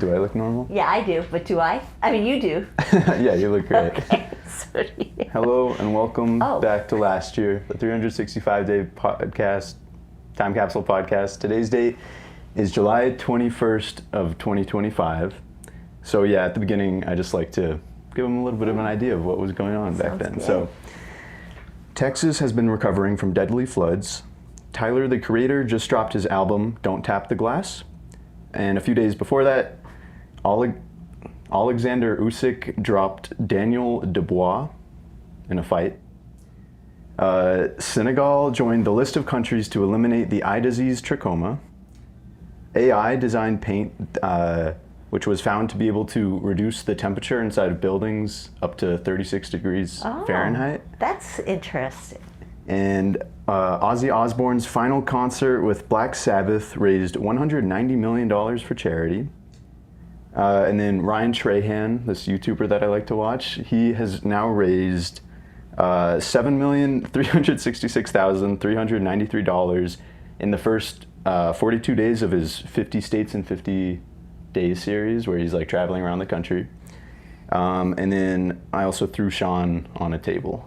Do I look normal? Yeah, I do, but do I? I mean, you do. Yeah, you look great. Okay. So do you. Hello and welcome Oh. back to last year, the 365-day podcast, time capsule podcast. Today's date is July 21st of 2025. So yeah, at the beginning, I just like to give them a little bit of an idea of what was going on back then. Good. So, Texas has been recovering from deadly floods. Tyler, the Creator, just dropped his album, Don't Tap the Glass. And a few days before that, Alexander Usyk dropped Daniel Dubois in a fight. Senegal joined the list of countries to eliminate the eye disease trachoma. AI designed paint, which was found to be able to reduce the temperature inside of buildings up to 36 degrees Fahrenheit. That's interesting. And Ozzy Osbourne's final concert with Black Sabbath raised $190 million for charity. And then Ryan Trahan, this YouTuber that I like to watch, he has now raised $7,366,393 in the first 42 days of his 50 States in 50 Days series, where he's like traveling around the country. And then I also threw Sean on a table.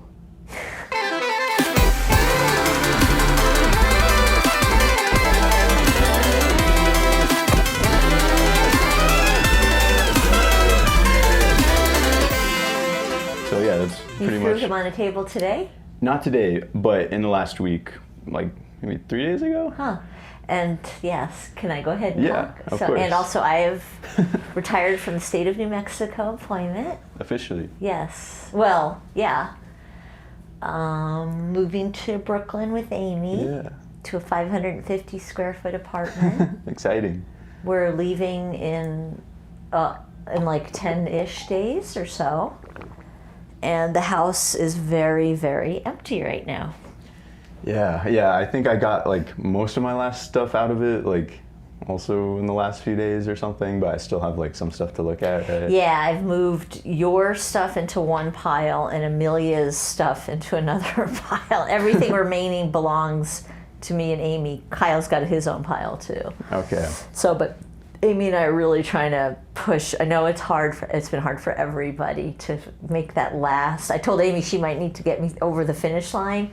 So yeah, that's pretty You much. threw him on a table today? Not today, but in the last week, like maybe 3 days ago. Huh. And yes, can I go ahead and Yeah, talk? of course. And also, I have retired from the state of New Mexico employment. Officially. Yes. Well, yeah. Moving to Brooklyn with Amy Yeah. to a 550 square foot apartment. Exciting. We're leaving in like 10-ish days or so. And the house is very, very empty right now. Yeah. I think I got like most of my last stuff out of it, like also in the last few days or something, but I still have like some stuff to look at. Right? Yeah, I've moved your stuff into one pile and Amelia's stuff into another pile. Everything remaining belongs to me and Amy. Kyle's got his own pile too. Okay. So, but Amy and I are really trying to push. I know it's hard. It's been hard for everybody to make that last. I told Amy she might need to get me over the finish line,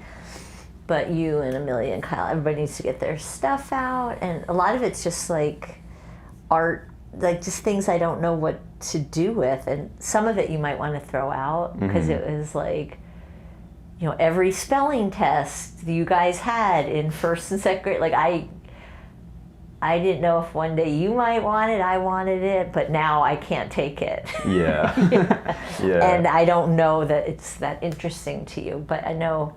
but you and Amelia and Kyle, everybody needs to get their stuff out. And a lot of it's just like art, like just things I don't know what to do with. And some of it you might want to throw out because it was like, you know, every spelling test you guys had in first and second grade. Like I didn't know if one day you might want it, I wanted it, but now I can't take it. Yeah. Yeah. And I don't know that it's that interesting to you, but I know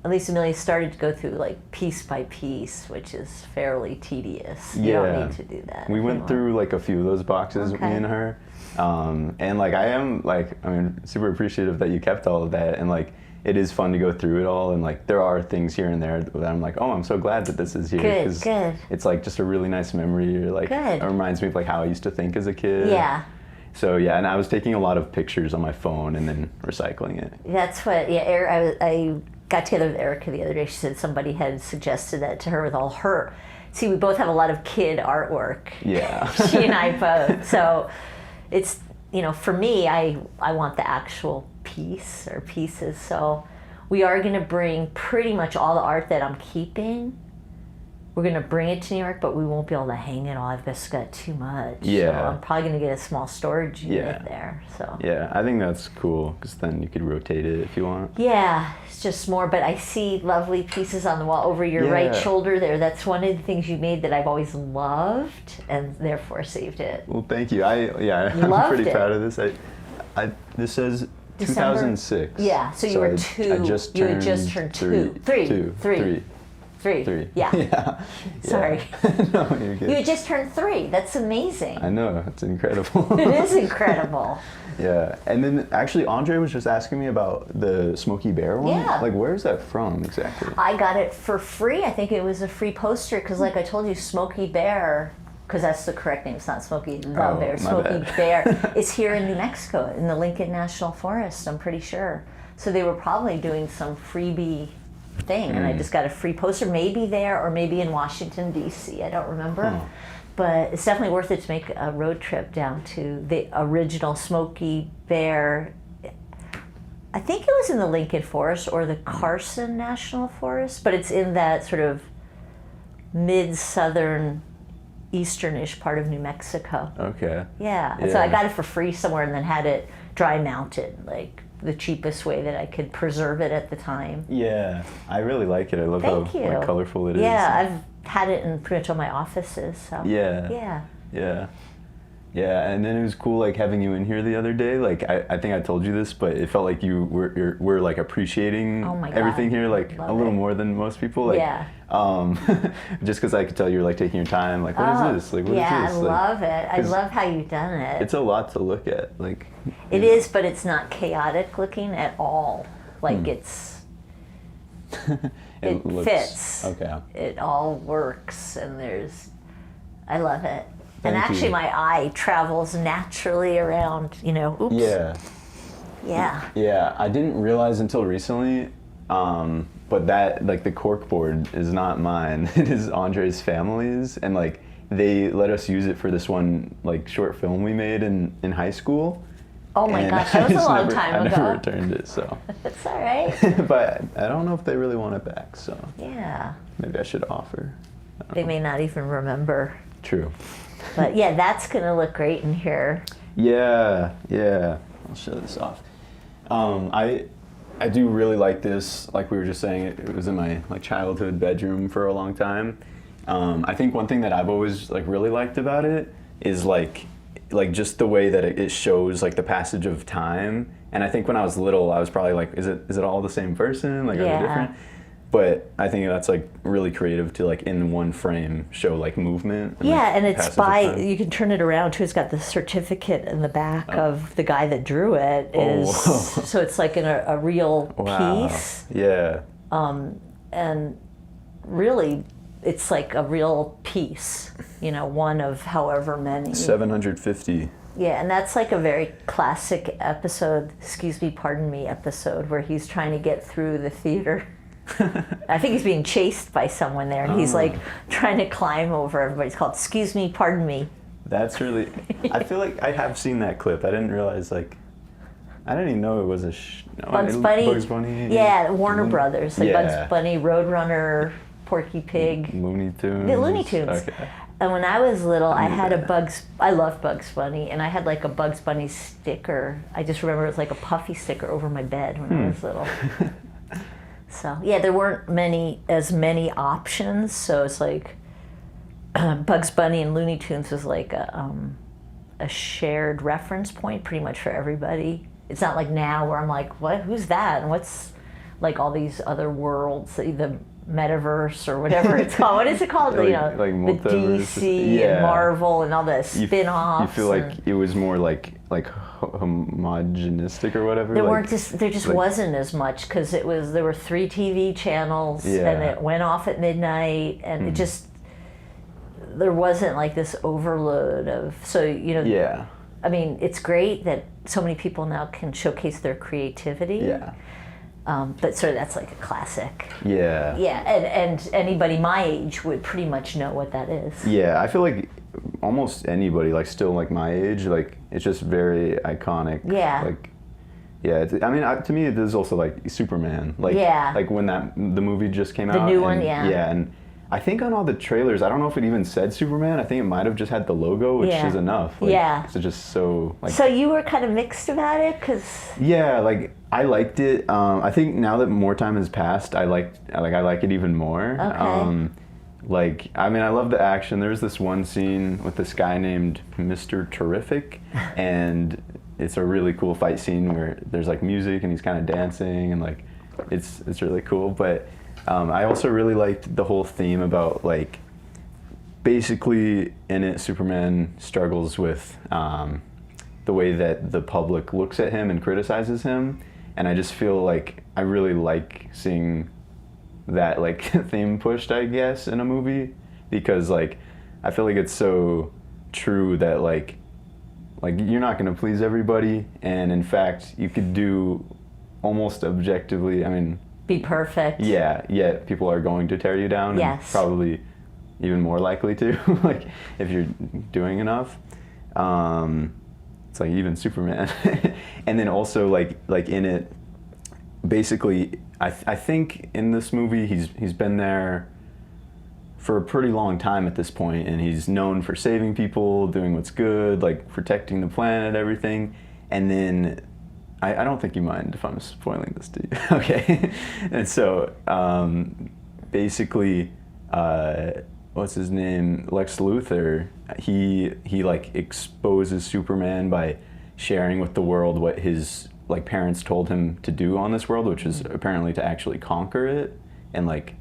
at least Amelia started to go through like piece by piece, which is fairly tedious. You don't need to do that. We went through like a few of those boxes, me and her. And like I am like, I mean, super appreciative that you kept all of that, and like it is fun to go through it all, and like there are things here and there that I'm like, oh, I'm so glad that this is here. Good. It's like just a really nice memory. Or like it reminds me of like how I used to think as a kid. Yeah. So yeah, and I was taking a lot of pictures on my phone and then recycling it. That's what, yeah, I got together with Erica the other day. She said somebody had suggested that to her with all her. See, we both have a lot of kid artwork. Yeah. She and I both. So it's, you know, for me, I want the actual piece or pieces. So we are going to bring pretty much all the art that I'm keeping. We're going to bring it to New York, but we won't be able to hang it all. I've just got too much. Yeah. So I'm probably going to get a small storage unit there. So. Yeah, I think that's cool because then you could rotate it if you want. Yeah, it's just more, but I see lovely pieces on the wall over your right shoulder there. That's one of the things you made that I've always loved and therefore saved it. Well, thank you. I'm pretty proud of this. This says December? 2006. Yeah, so you were two. I just you turned had just turned three. Yeah. Yeah. Sorry. No, you're good. You had just turned 3. That's amazing. I know, it's incredible. It is incredible. Yeah, and then actually Andre was just asking me about the Smokey Bear one. Yeah. Like, where is that from exactly? I got it for free. I think it was a free poster because, like I told you, Smokey Bear, because that's the correct name. It's not Smokey the Bear. Smokey Bear is here in New Mexico in the Lincoln National Forest. I'm pretty sure. So they were probably doing some freebie thing, and I just got a free poster, maybe there or maybe in Washington D.C. I don't remember. but it's definitely worth it to make a road trip down to the original Smokey Bear. I think it was in the Lincoln Forest or the Carson National Forest, but it's in that sort of mid-southern, easternish part of New Mexico. Okay. Yeah. And so I got it for free somewhere and then had it dry mounted, like the cheapest way that I could preserve it at the time. Yeah, I really like it. I love Thank how you. like, colorful it is. Yeah, I've had it in pretty much all my offices. So. Yeah. Yeah. Yeah. Yeah, and then it was cool like having you in here the other day. Like I think I told you this, but it felt like you were like appreciating Oh my God. everything here like Love a little it. more than most people. Like, Yeah. just because I could tell you were like taking your time. Like, what is this? Like, what is yeah, this? I Like, love it. I 'cause love how you've done it. it's a lot to look at. Like, It is, but it's not chaotic looking at all. Like it looks, fits. Okay. It all works, and I love it. And Thank actually, you. my eye travels naturally around. Oops. Yeah. Yeah. Yeah, I didn't realize until recently, but that like the cork board is not mine. It is Andre's family's, and like they let us use it for this one like short film we made in high school. Oh my And gosh, that I was a just long never- time I ago. never returned it, so. That's all right. But I don't know if they really want it back, so Yeah. maybe I should offer. They may not even remember. True. But yeah, that's going to look great in here. Yeah, yeah. I'll show this off. I do really like this. Like we were just saying, it was in my like childhood bedroom for a long time. I think one thing that I've always like really liked about it is like just the way that it shows like the passage of time. And I think when I was little, I was probably like, is it all the same person? Like, are Yeah. they different? But I think that's like really creative to like in one frame show like movement. Yeah, like, and it's passage of time. you can turn it around too. It's got the certificate in the back of the guy that drew it. Oh. So it's like a real Wow. piece. Yeah. And really, it's like a real piece, one of however many. 750. Yeah, and that's like a very classic episode, excuse me, pardon me episode, where he's trying to get through the theater. I think he's being chased by someone there, and he's like trying to climb over everybody. It's called Excuse Me, Pardon Me. That's really. I feel like I have seen that clip. I didn't realize like. I didn't even know it was a. Bugs Bunny. Bugs Bunny. Yeah, Warner Brothers. Like Yeah. Bugs Bunny, Roadrunner, Porky Pig. Looney Tunes. The Looney Tunes. Okay. And when I was little, I knew had that. I love Bugs Bunny, and I had like a Bugs Bunny sticker. I just remember it was like a puffy sticker over my bed when I was little. So yeah, there weren't as many options. So it's like Bugs Bunny and Looney Tunes was like a shared reference point pretty much for everybody. It's not like now where I'm like, what? Who's that? And what's like all these other worlds, the metaverse or whatever it's called. What is it called? Like the multiverse. DC Yeah. and Marvel and all the spin-offs. You feel like it was more like homogenistic or whatever. There just wasn't as much because there were 3 TV channels Yeah. and it went off at midnight and it just there wasn't like this overload of Yeah. I mean, it's great that so many people now can showcase their creativity. Yeah. But sort of that's like a classic. Yeah. Yeah, and anybody my age would pretty much know what that is. Yeah, I feel like almost anybody, like still like my age, like it's just very iconic. Yeah. Like, yeah. To me, it is also like Superman. Like, Yeah. Like when the movie just came out. The new one, and, yeah. Yeah, and I think on all the trailers, I don't know if it even said Superman. I think it might have just had the logo, which Yeah. is enough. Like, Yeah. It's just so like. So you were kind of mixed about it, because Yeah, like I liked it. I think now that more time has passed, I like it even more. Okay. I love the action. There's this one scene with this guy named Mr. Terrific, and it's a really cool fight scene where there's like music and he's kind of dancing and like it's really cool. But I also really liked the whole theme about like basically in it Superman struggles with the way that the public looks at him and criticizes him, and I just feel like I really like seeing that like theme pushed, I guess, in a movie, because like I feel like it's so true that like you're not going to please everybody, and in fact you could do almost objectively, be perfect. yeah, yet people are going to tear you down. Yes. And probably even more likely to, like if you're doing enough. It's like even Superman. And then also like in it, basically, I think in this movie he's been there for a pretty long time at this point, and he's known for saving people, doing what's good, like protecting the planet, everything. And then I don't think you mind if I'm spoiling this to you. Okay. And so basically, what's his name? Lex Luthor, he like exposes Superman by sharing with the world what his like parents told him to do on this world, which is apparently to actually conquer it and like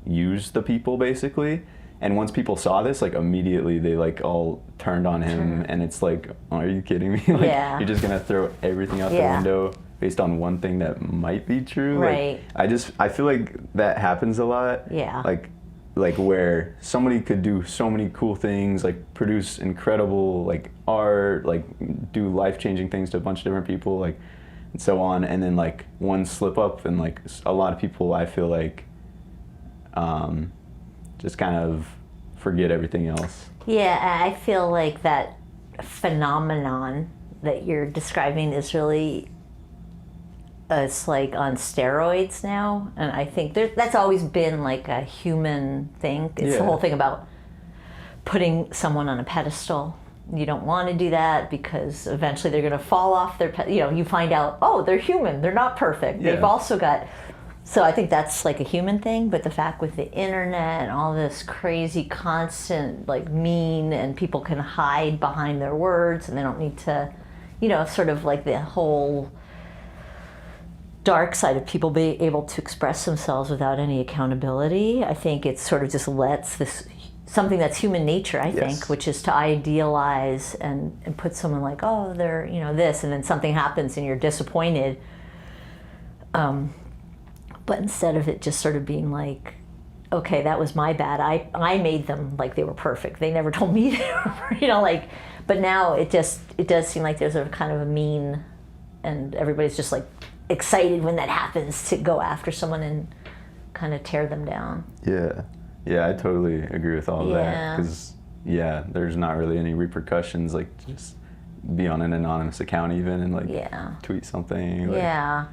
use the people basically. And once people saw this, like immediately they like all turned on him, and it's like, oh, are you kidding me? Like Yeah. you're just gonna throw everything out the Yeah. window based on one thing that might be true. Right. Like, I feel like that happens a lot. Yeah. Like where somebody could do so many cool things, like produce incredible like art, like do life-changing things to a bunch of different people, like and so on, and then like one slip up, and like a lot of people I feel like just kind of forget everything else. Yeah, I feel like that phenomenon that you're describing is really, it's like on steroids now, and I think that's always been like a human thing. It's the Yeah. whole thing about putting someone on a pedestal. You don't want to do that because eventually they're going to fall off their you find out, oh, they're human, they're not perfect. Yeah. They've also got, so I think that's like a human thing, but the fact with the internet and all this crazy constant like mean, and people can hide behind their words and they don't need to, sort of like the whole dark side of people being able to express themselves without any accountability. I think it sort of just lets this, something that's human nature, I think, Yes. which is to idealize and put someone like, oh, they're, this, and then something happens and you're disappointed. But instead of it just sort of being like, okay, that was my bad. I made them like they were perfect. They never told me they were, but now it does seem like there's a kind of a mean, and everybody's just like excited when that happens to go after someone and kind of tear them down. Yeah, I totally agree with all of that, Yeah. because there's not really any repercussions, like just be on an anonymous account even and like Yeah. tweet something. Like, Yeah,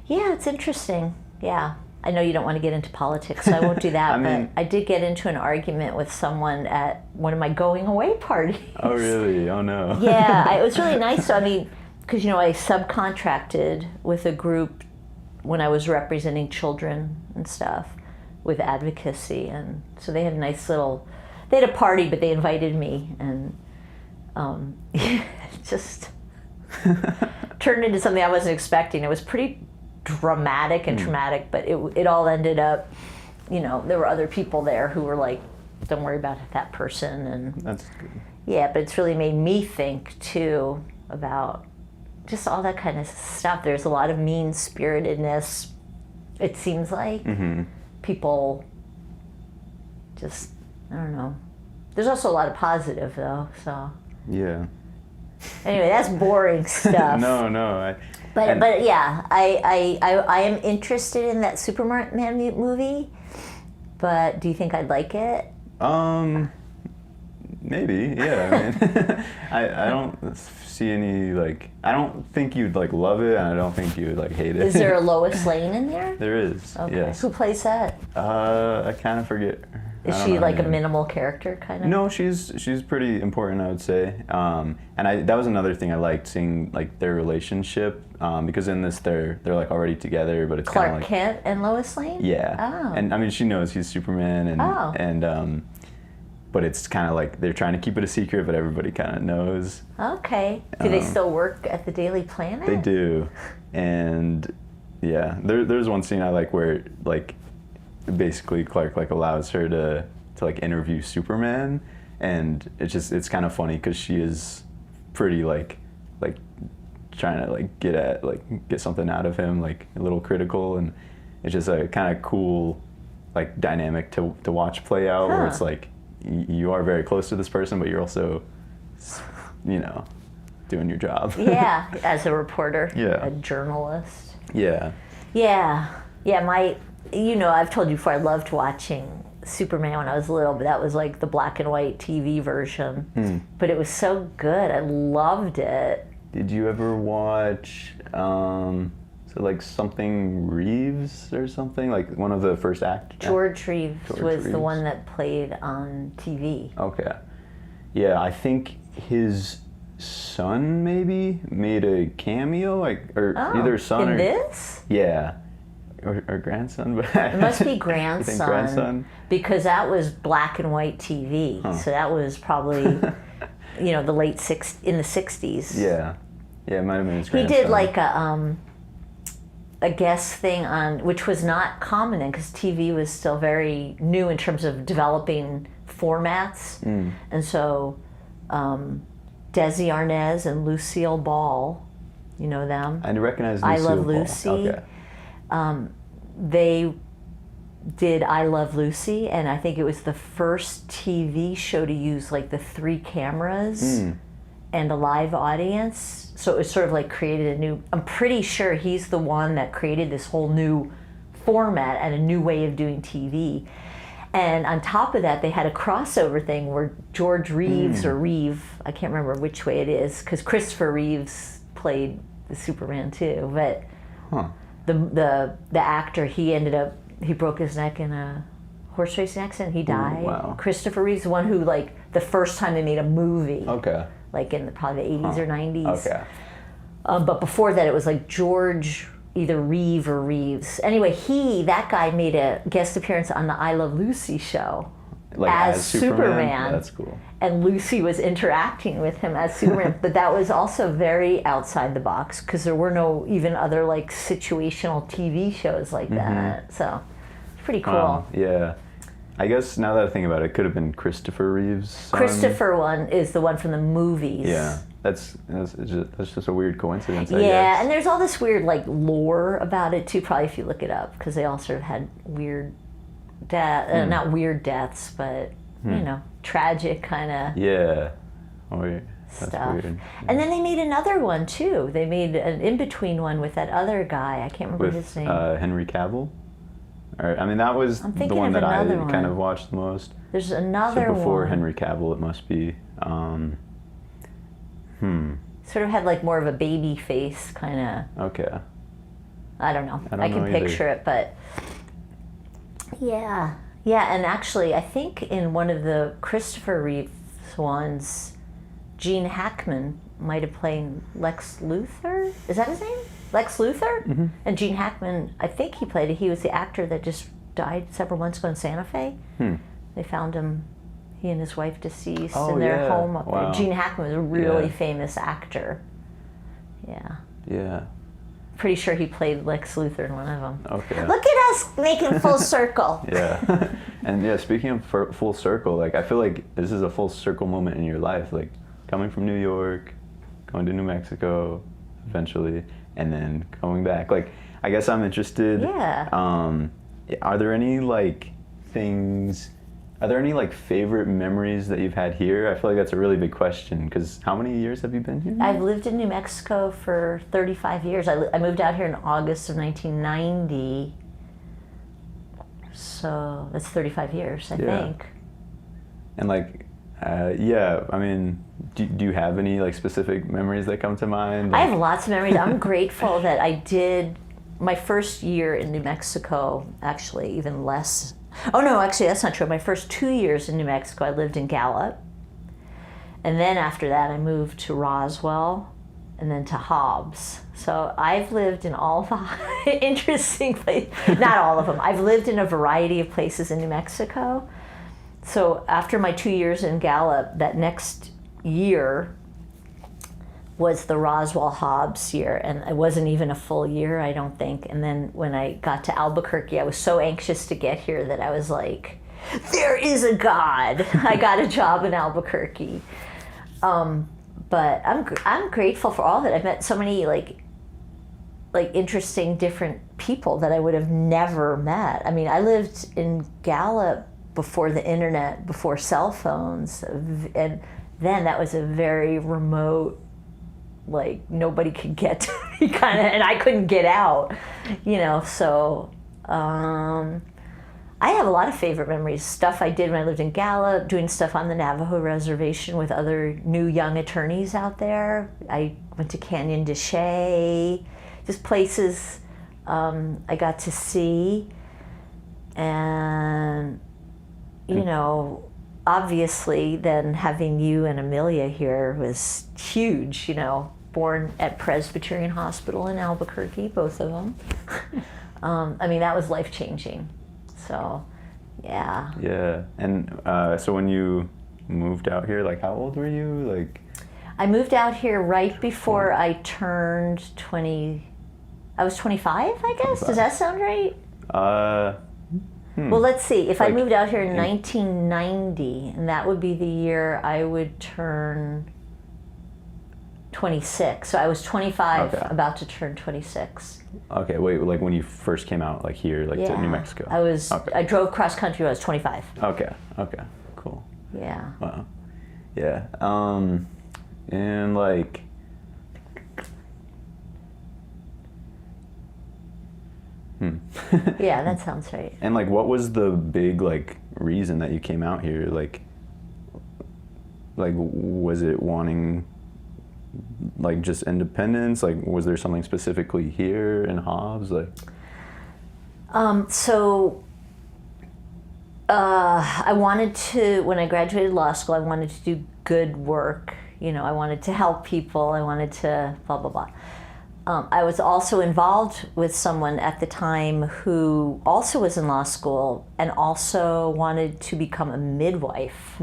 it's interesting. Yeah, I know you don't want to get into politics, so I won't do that. I mean- but I did get into an argument with someone at one of my going away parties. Oh really? Oh no. Yeah, it was really nice. So, I mean, because I subcontracted with a group when I was representing children and stuff with advocacy, and so they had a nice little. They had a party, but they invited me, and it just turned into something I wasn't expecting. It was pretty dramatic and traumatic, but it all ended up, there were other people there who were like, don't worry about that person, and That's good. yeah, but it's really made me think too about just all that kind of stuff. There's a lot of mean-spiritedness, it seems like. Mm-hmm. People just, I don't know. There's also a lot of positive though, so. Yeah. Anyway, that's boring stuff. No. But yeah, I am interested in that Superman movie. But do you think I'd like it? Maybe, yeah. I mean, I don't see any like. I don't think you'd like love it, and I don't think you would like hate it. Is there a Lois Lane in there? There is. Okay. Yes. Who plays that? I kind of forget. Is I don't she know like her a name. minimal character kind of? No, she's pretty important, I would say. And that was another thing I liked, seeing like their relationship, because in this they're like already together, but it's kind Clark of like Kent and Lois Lane? yeah. Oh. And I mean, she knows he's Superman, and Oh. but it's kind of like they're trying to keep it a secret, but everybody kind of knows. Okay. Do they still work at the Daily Planet? They do, and yeah, there's one scene I like where like basically Clark like allows her to like interview Superman, and it's kind of funny because she is pretty like trying to like get something out of him, like a little critical, and it's just a kind of cool like dynamic to watch play out, where it's like you are very close to this person, but you're also doing your job. Yeah, as a reporter. Yeah. A journalist. Yeah. Yeah. I've told you before, I loved watching Superman when I was little, but that was like the black and white TV version. But it was so good. I loved it. Did you ever watch, so like something Reeves or something? Like one of the first George Reeves was the one that played on TV. Okay. Yeah, I think his son maybe made a cameo, like, or either son in or this? Yeah, or grandson, but It must be grandson. You think grandson? Because that was black and white TV, so that was probably, the late in the 60s. Yeah, it might have been his grandson. He did like a guest thing on, which was not common then, because TV was still very new in terms of developing formats, and so. Desi Arnaz and Lucille Ball, you know them? I recognize Lucille I Love Ball. Lucy. Okay. They did I Love Lucy, and I think it was the first TV show to use like the 3 cameras and a live audience. So it was sort of like created a new, I'm pretty sure he's the one that created this whole new format and a new way of doing TV. And on top of that, they had a crossover thing where George Reeves or Reeve, I can't remember which way it is, because Christopher Reeves played the Superman too. But the actor, he broke his neck in a horse racing accident. He died. Wow. Christopher Reeves, the one who like the first time they made a movie. Okay. Like in probably the 80s or 90s. Okay. But before that, it was like George. Either Reeve or Reeves. Anyway, that guy made a guest appearance on the I Love Lucy show Like as Superman. That's cool. And Lucy was interacting with him as Superman. But that was also very outside the box because there were no even other like situational TV shows like that. So it's pretty cool. Yeah. I guess now that I think about it, it could have been Christopher Reeve's son. Christopher one is the one from the movies. Yeah. That's just a weird coincidence, I guess. guess. And there's all this weird like lore about it too, probably if you look it up, because they all sort of had weird not weird deaths, but tragic kind of stuff. Weird. And then they made another one too. They made an in-between one with that other guy. I can't remember his name. Henry Cavill? I mean, that was the one that I kind of watched the most. There's another one. So before Henry Cavill, it must be... Sort of had like more of a baby face kind of. Okay. I don't know. I can picture it, but yeah. And actually, I think in one of the Christopher Reeves ones, Gene Hackman might have played Lex Luthor. Is that his name? Lex Luthor? Mm-hmm. And Gene Hackman, I think he played it. He was the actor that just died several months ago in Santa Fe. They found him. He and his wife deceased in their home up there. Gene Hackman was a really famous actor. Yeah. Pretty sure he played Lex Luthor in one of them. Okay. Look at us making full circle. Yeah. And speaking of full circle, like I feel like this is a full circle moment in your life, like coming from New York, going to New Mexico, eventually, and then coming back. Like, I guess I'm interested. Yeah. Are there any favorite memories that you've had here? I feel like that's a really big question, because how many years have you been here? I've lived in New Mexico for 35 years. I moved out here in August of 1990. So that's 35 years, I think. And I mean, do you have any specific memories that come to mind? I have lots of memories. I'm grateful that I did my first year in New Mexico, actually even less. Oh no, actually that's not true. My first 2 years in New Mexico, I lived in Gallup. And then after that I moved to Roswell and then to Hobbs. So I've lived in all the interesting places, not all of them. I've lived in a variety of places in New Mexico. So after my 2 years in Gallup, that next year was the Roswell Hobbs year, and it wasn't even a full year, I don't think. And then when I got to Albuquerque, I was so anxious to get here that I was like, there is a God. I got a job in Albuquerque. But I'm grateful for all of it. I've met so many like interesting different people that I would have never met. I mean, I lived in Gallup before the internet, before cell phones, and then that was a very remote, like nobody could get to me kind of, and I couldn't get out, so I have a lot of favorite memories. Stuff I did when I lived in Gallup, doing stuff on the Navajo reservation with other new young attorneys out there. I went to Canyon de Chelly, just places I got to see. And, you know, obviously then having you and Amelia here was huge, you know, born at Presbyterian Hospital in Albuquerque, both of them. I mean, that was life-changing. So, yeah. Yeah. And so when you moved out here, like, how old were you? Like, I moved out here right before I turned 20. I was 25, I guess. 25. Does that sound right? Well, let's see. If I moved out here in 1990, and that would be the year I would turn 26. So I was 25, about to turn 26. Okay, wait, like when you first came out, like here, like to New Mexico? I drove cross country when I was 25. Okay, cool. Yeah. Wow. Yeah. And like, yeah, that sounds right. And like, what was the big like reason that you came out here? Like was it wanting like just independence? Like, was there something specifically here in Hobbs? Like, I wanted to, when I graduated law school, I wanted to do good work. You know, I wanted to help people. I wanted to blah, blah, blah. I was also involved with someone at the time who also was in law school and also wanted to become a midwife.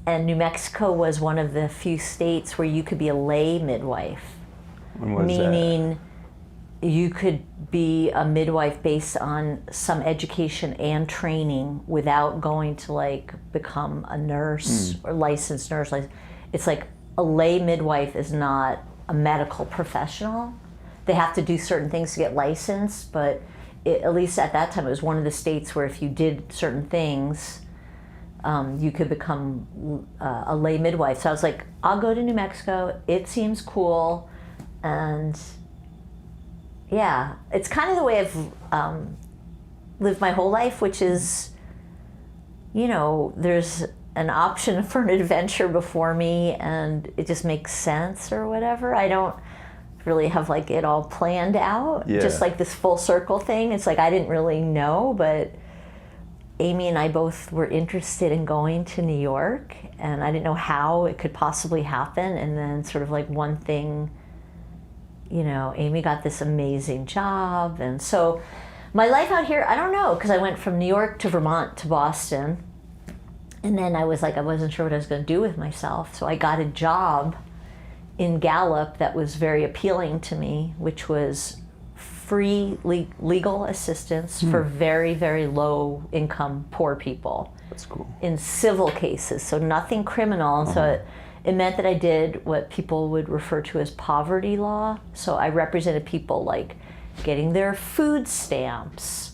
And New Mexico was one of the few states where you could be a lay midwife. When was meaning you could be a midwife based on some education and training without going to like become a nurse or licensed nurse. It's like a lay midwife is not a medical professional. They have to do certain things to get licensed, but at least at that time it was one of the states where if you did certain things, you could become a lay midwife. So I was like, I'll go to New Mexico. It seems cool. And yeah, it's kind of the way I've lived my whole life, which is, you know, there's an option for an adventure before me and it just makes sense or whatever. I don't really have like it all planned out. Yeah. Just like this full circle thing. It's like I didn't really know, but Amy and I both were interested in going to New York and I didn't know how it could possibly happen. And then sort of like one thing, you know, Amy got this amazing job. And so my life out here, I don't know, because I went from New York to Vermont to Boston. And then I was like, I wasn't sure what I was going to do with myself. So I got a job in Gallup that was very appealing to me, which was free legal assistance for very, very low income poor people. That's cool. In civil cases, so nothing criminal. So it meant that I did what people would refer to as poverty law. So I represented people like getting their food stamps,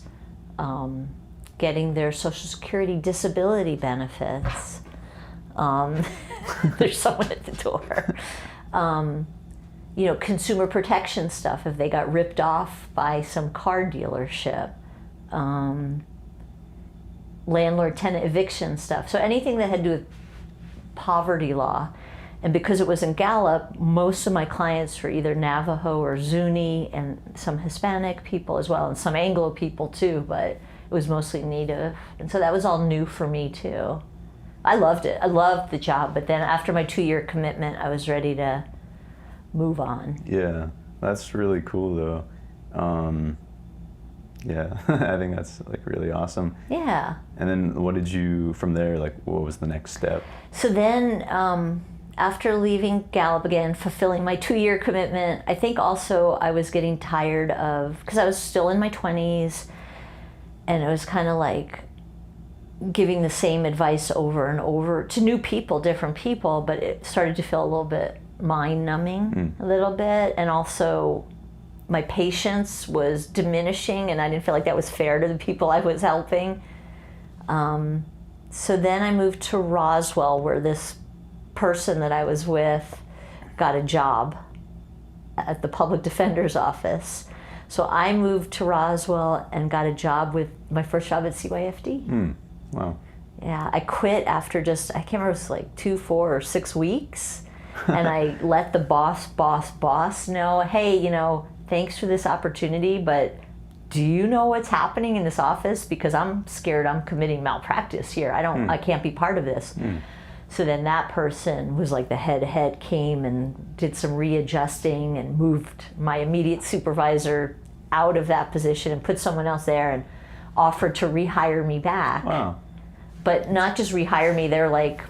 getting their Social Security disability benefits. There's someone at the door. You know, consumer protection stuff if they got ripped off by some car dealership. Landlord-tenant eviction stuff. So anything that had to do with poverty law. And because it was in Gallup, most of my clients were either Navajo or Zuni and some Hispanic people as well, and some Anglo people too, but it was mostly Native. And so that was all new for me too. I loved it. I loved the job, but then after my 2-year commitment, I was ready to move on. Yeah, that's really cool though. Yeah, I think that's like really awesome. Yeah. And then what did you, from there, like what was the next step? So then after leaving Gallup again, fulfilling my 2-year commitment, I think also I was getting tired of, because I was still in my 20s, and it was kind of like giving the same advice over and over to new people, different people, but it started to feel a little bit mind-numbing a little bit, and also my patience was diminishing and I didn't feel like that was fair to the people I was helping. So then I moved to Roswell, where this person that I was with got a job at the public defender's office. So I moved to Roswell and got a job with my first job at CYFD. Wow. Yeah, I quit after just, I can't remember, it was like 2, 4, or 6 weeks. And I let the boss know, hey, you know, thanks for this opportunity, but do you know what's happening in this office? Because I'm scared I'm committing malpractice here. I can't be part of this. So then that person who's like the head came and did some readjusting and moved my immediate supervisor out of that position and put someone else there and offered to rehire me back. Wow. But not just rehire me, they're like,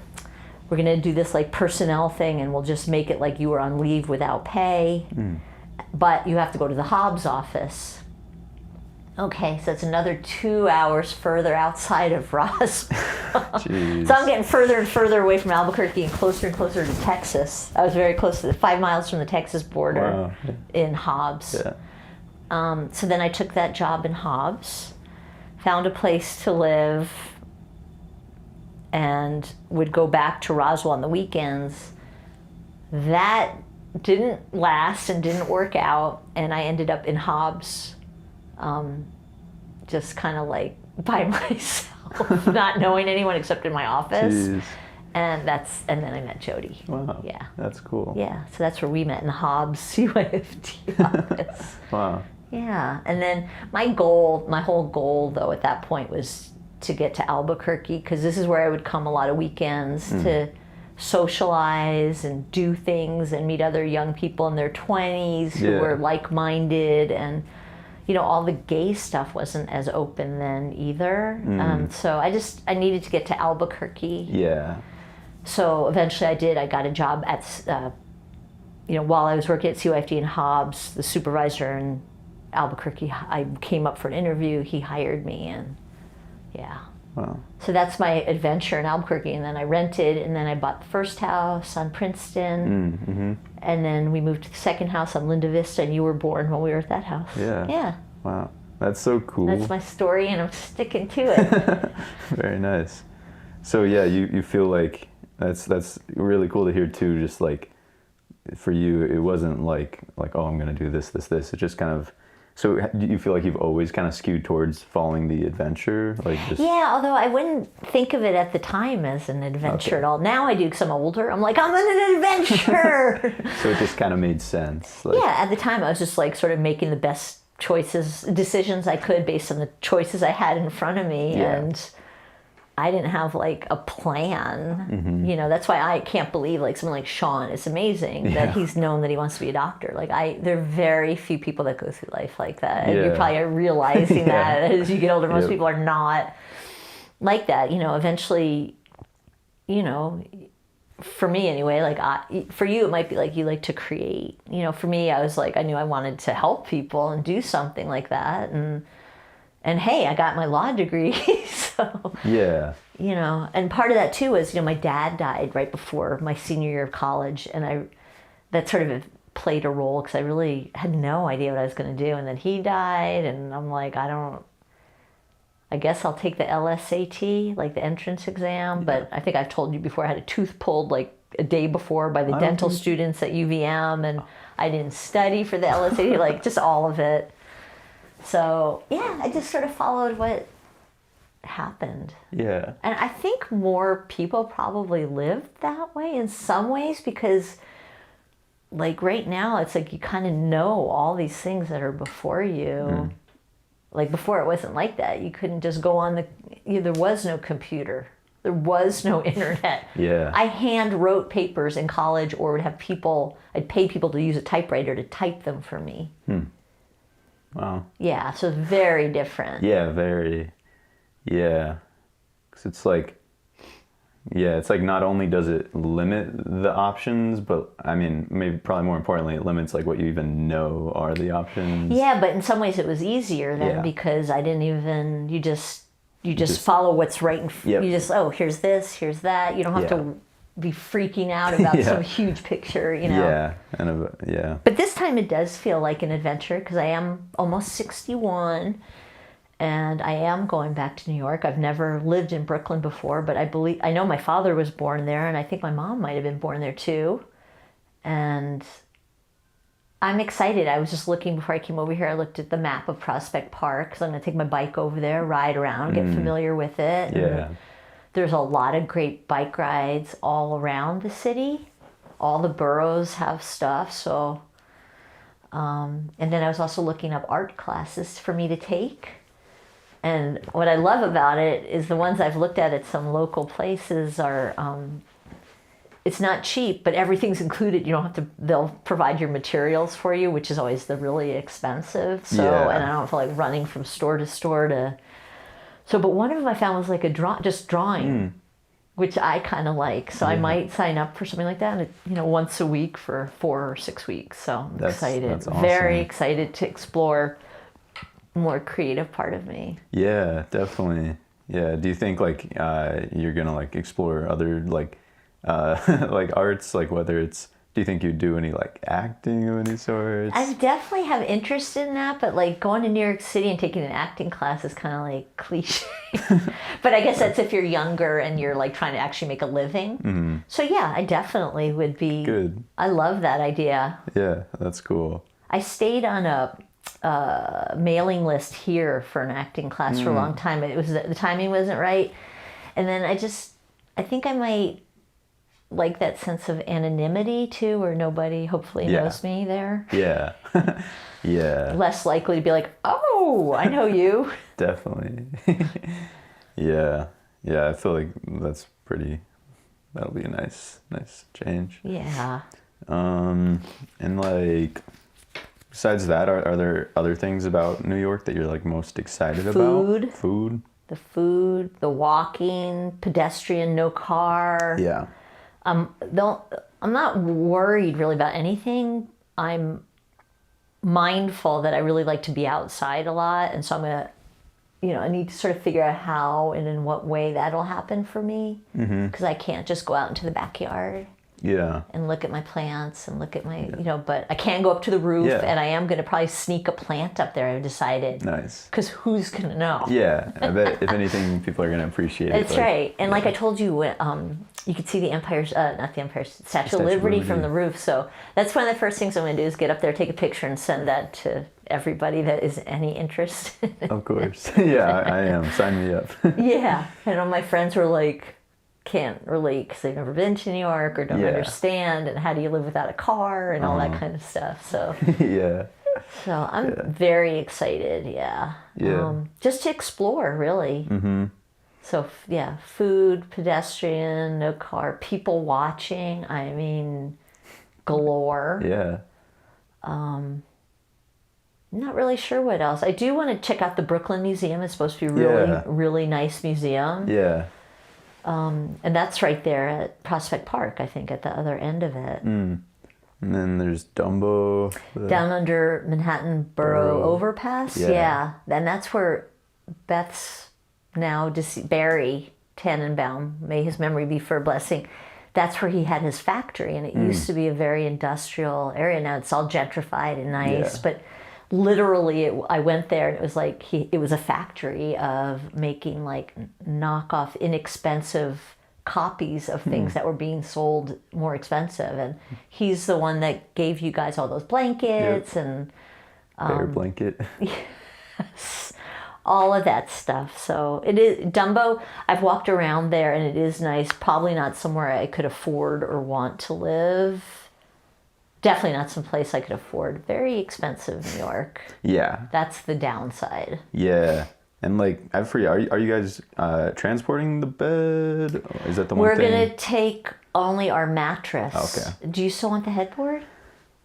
we're gonna do this like personnel thing and we'll just make it like you were on leave without pay, but you have to go to the Hobbs office. Okay, so it's another 2 hours further outside of Roswell. So I'm getting further and further away from Albuquerque and closer to Texas. I was very close to 5 miles from the Texas border in Hobbs. Yeah. So then I took that job in Hobbs, found a place to live, and would go back to Roswell on the weekends. That didn't last and didn't work out, and I ended up in Hobbs, just kind of like by myself, not knowing anyone except in my office. Jeez. And then I met Jody. Wow. Yeah. That's cool. Yeah, so that's where we met, in the Hobbs CYFT office. Wow. Yeah, and then my whole goal though at that point was to get to Albuquerque, because this is where I would come a lot of weekends to socialize and do things and meet other young people in their 20s who were like-minded, and you know, all the gay stuff wasn't as open then either. So I needed to get to Albuquerque. Yeah. So eventually I did. I got a job at, while I was working at CYFD in Hobbs, the supervisor in Albuquerque, I came up for an interview, he hired me, and yeah. Wow. So that's my adventure in Albuquerque, and then I rented, and then I bought the first house on Princeton, and then we moved to the second house on Linda Vista, and you were born when we were at that house. Yeah. Yeah. Wow. That's so cool. That's my story, and I'm sticking to it. Very nice. So yeah, you feel like that's really cool to hear too. Just like for you, it wasn't like oh, I'm gonna do this. It just kind of. So do you feel like you've always kind of skewed towards following the adventure? Yeah, although I wouldn't think of it at the time as an adventure at all. Now I do, because I'm older. I'm like, I'm on an adventure. So it just kind of made sense. Yeah, at the time I was just like sort of making the best decisions I could based on the choices I had in front of me. Yeah. And I didn't have like a plan. You know, that's why I can't believe like someone like Sean. It's amazing that he's known that he wants to be a doctor. Like there are very few people that go through life like that. And you probably are realizing that as you get older. Most people are not like that. You know, eventually, you know, for me anyway, like for you it might be like you like to create. You know, for me I was like, I knew I wanted to help people and do something like that, and hey, I got my law degree, so yeah, you know. And part of that too was, you know, my dad died right before my senior year of college, and that sort of played a role, because I really had no idea what I was going to do. And then he died, and I'm like, I guess I'll take the LSAT, like the entrance exam. But I think I've told you before, I had a tooth pulled like a day before by the dental students at UVM, and I didn't study for the LSAT, like just all of it. So yeah, I just sort of followed what happened. Yeah. And I think more people probably lived that way in some ways, because like right now it's like you kind of know all these things that are before you. Like before it wasn't like that. You couldn't just go on there was no computer. There was no internet. Yeah. I hand wrote papers in college, or would have I'd pay people to use a typewriter to type them for me. Wow. Yeah, so it's very different. Yeah, very. Yeah. 'Cause it's like not only does it limit the options, but I mean, maybe probably more importantly, it limits like what you even know are the options. Yeah, but in some ways it was easier then, because I didn't even, you just follow what's right you just, oh, here's this, here's that. You don't have to be freaking out about some huge picture, you know. Yeah, But this time it does feel like an adventure, because I am almost 61, and I am going back to New York. I've never lived in Brooklyn before, but I know my father was born there, and I think my mom might have been born there too. And I'm excited. I was just looking before I came over here. I looked at the map of Prospect Park because I'm going to take my bike over there, ride around, get familiar with it. Yeah. And there's a lot of great bike rides all around the city. All the boroughs have stuff. So, and then I was also looking up art classes for me to take. And what I love about it is the ones I've looked at some local places are, it's not cheap, but everything's included. You don't have to, they'll provide your materials for you, which is always the really expensive. So, Yeah. and I don't feel like running from store to store to, so, but one of them I found was like just drawing, which I kind of like. So I might sign up for something like that, once a week for 4 or 6 weeks. So I'm excited, that's awesome. very excited to explore more creative part of me. Yeah, definitely. Yeah. Do you think like you're gonna like explore other like like arts, like whether it's, do you think you'd do any like acting of any sort? I definitely have interest in that, but like going to New York City and taking an acting class is kind of like cliche. But I guess that's if you're younger and you're like trying to actually make a living. So yeah, I definitely would be. Good. I love that idea. Yeah, that's cool. I stayed on a mailing list here for an acting class for a long time. It was the timing wasn't right, and then I think I might like that sense of anonymity too, where nobody hopefully knows me there. Yeah. Yeah. Less likely to be like, oh, I know you. Definitely. Yeah. Yeah, I feel like that'll be a nice change. Yeah. And like, besides that, are there other things about New York that you're like most excited about? Food. The food, the walking, pedestrian, no car. Yeah. I'm not worried really about anything. I'm mindful that I really like to be outside a lot, and so I'm gonna, I need to sort of figure out how and in what way that'll happen for me, because I can't just go out into the backyard. Yeah. And look at my plants and look at my, but I can go up to the roof, and I am going to probably sneak a plant up there, I've decided. Nice. Because who's going to know? Yeah, I bet if anything, people are going to appreciate it. That's right. And like I told you, you could see the Statue of Liberty from the roof. So that's one of the first things I'm going to do is get up there, take a picture, and send that to everybody that is any interest. Of course. Yeah, I am. Sign me up. Yeah. And all my friends were like, can't relate because they've never been to New York or don't understand, and how do you live without a car and all that kind of stuff. So yeah. So I'm very excited. Yeah. Just to explore, really. So yeah, food, pedestrian, no car, people watching. I mean, galore. Yeah. I'm not really sure what else. I do want to check out the Brooklyn Museum. It's supposed to be really, really nice museum. Yeah. And that's right there at Prospect Park, I think, at the other end of it. And then there's Dumbo. Down under Manhattan Borough Overpass. Yeah. And that's where Beth's now deceased, Barry Tannenbaum, may his memory be for a blessing. That's where he had his factory. And it used to be a very industrial area. Now it's all gentrified and nice. Yeah. But literally, I went there and it was like it was a factory of making like knockoff, inexpensive copies of things that were being sold more expensive. And he's the one that gave you guys all those blankets and Bear blanket. yes, all of that stuff. So it is Dumbo. I've walked around there and it is nice. Probably not somewhere I could afford or want to live. Definitely not some place I could afford. Very expensive, New York. Yeah. That's the downside. Yeah. And like, I forget, are you guys transporting the bed? Or is that the one We're thing? going to take only our mattress. Okay. Do you still want the headboard?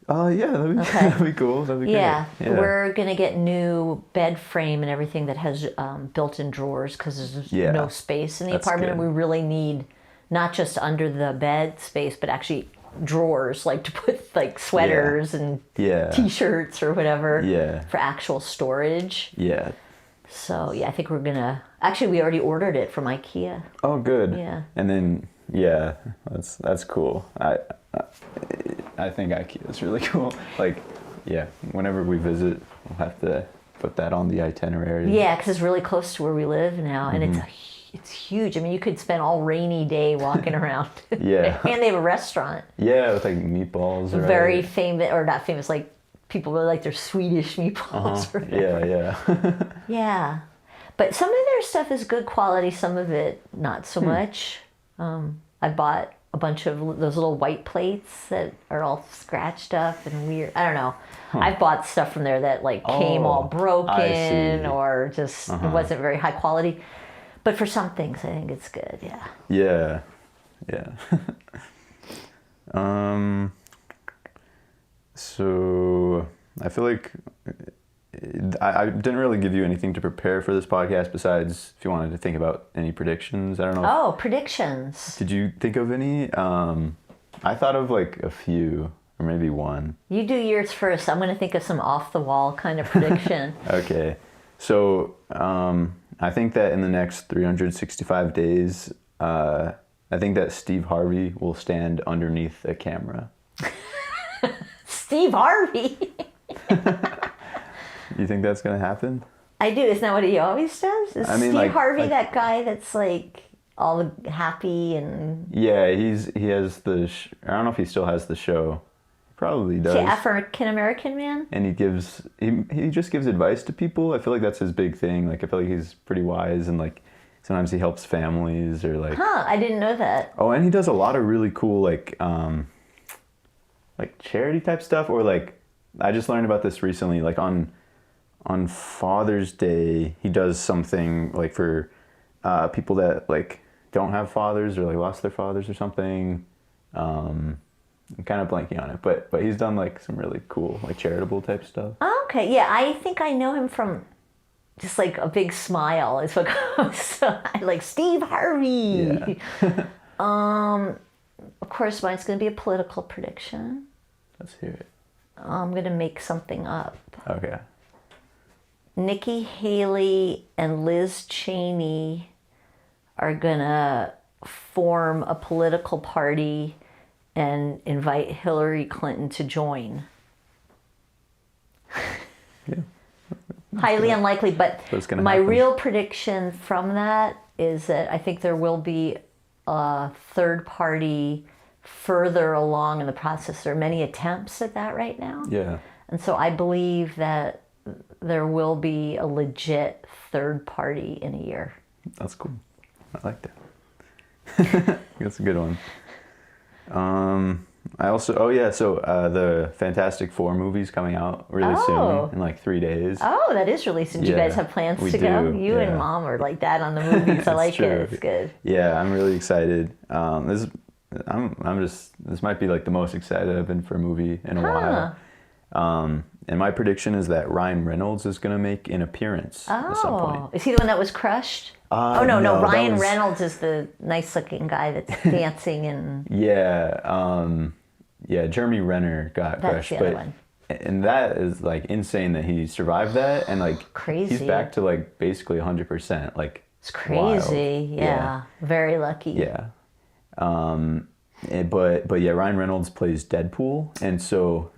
Yeah, that'd be cool. That'd be Yeah. great. Yeah. We're going to get new bed frame and everything that has built-in drawers because there's no space in the apartment. Good. And we really need not just under the bed space, but actually drawers, like to put like sweaters and t-shirts or whatever for actual storage. Yeah. So yeah, I think we're gonna actually we already ordered it from IKEA. Oh, good. Yeah. And then that's cool. I think IKEA is really cool. Like, yeah, whenever we visit, we'll have to put that on the itinerary. Yeah, because it's really close to where we live now, and it's huge. I mean, you could spend all rainy day walking around. Yeah. And they have a restaurant. Yeah, with like meatballs. Right? Very famous, or not famous, like people really like their Swedish meatballs. Or whatever. Yeah. Yeah. But some of their stuff is good quality, some of it not so much. I bought a bunch of those little white plates that are all scratched up and weird. I don't know. I've bought stuff from there that like came all broken or just it wasn't very high quality. But for some things, I think it's good. Yeah. Yeah. So I feel like I didn't really give you anything to prepare for this podcast besides if you wanted to think about any predictions. I don't know. Oh, predictions. Did you think of any? I thought of like a few or maybe one. You do yours first. I'm going to think of some off the wall kind of prediction. Okay. So I think that in the next 365 days, I think that Steve Harvey will stand underneath a camera. Steve Harvey. You think that's going to happen? I do. Isn't that what he always does? Is Steve Harvey that guy that's like all happy and... Yeah, he has the... I don't know if he still has the show. Probably does. The African American man? And he just gives advice to people. I feel like that's his big thing. Like I feel like he's pretty wise and like sometimes he helps families or like... Huh, I didn't know that. Oh, and he does a lot of really cool like charity type stuff or like I just learned about this recently like on Father's Day, he does something like for people that like don't have fathers or like lost their fathers or something. I'm kind of blanking on it, but he's done like some really cool like charitable type stuff. Okay, yeah, I think I know him from just like a big smile is what comes. So I like Steve Harvey. Yeah. Of course, mine's going to be a political prediction. Let's hear it. I'm going to make something up. Okay. Nikki Haley and Liz Cheney are going to form a political party and invite Hillary Clinton to join. Yeah. Highly unlikely, but my happen. real prediction from that is that I think there will be a third party further along in the process. There are many attempts at that right now. Yeah. And so I believe that there will be a legit third party in a year. That's cool. I like that. That's a good one. I also, so the Fantastic Four movie's coming out really soon, in like 3 days. Oh, that is really soon. Do you guys have plans to go? You and Mom are like that on the movies. I like true. it. It's good. Yeah, I'm really excited. This might be like the most excited I've been for a movie in a while. And my prediction is that Ryan Reynolds is going to make an appearance at some point. Is he the one that was crushed? No. Ryan Reynolds is the nice-looking guy that's dancing and... Yeah, Jeremy Renner got crushed. That's the other one. And that is like insane that he survived that and like crazy. He's back to like basically 100%. Like it's crazy. Yeah. Very lucky. Yeah. But yeah, Ryan Reynolds plays Deadpool, and so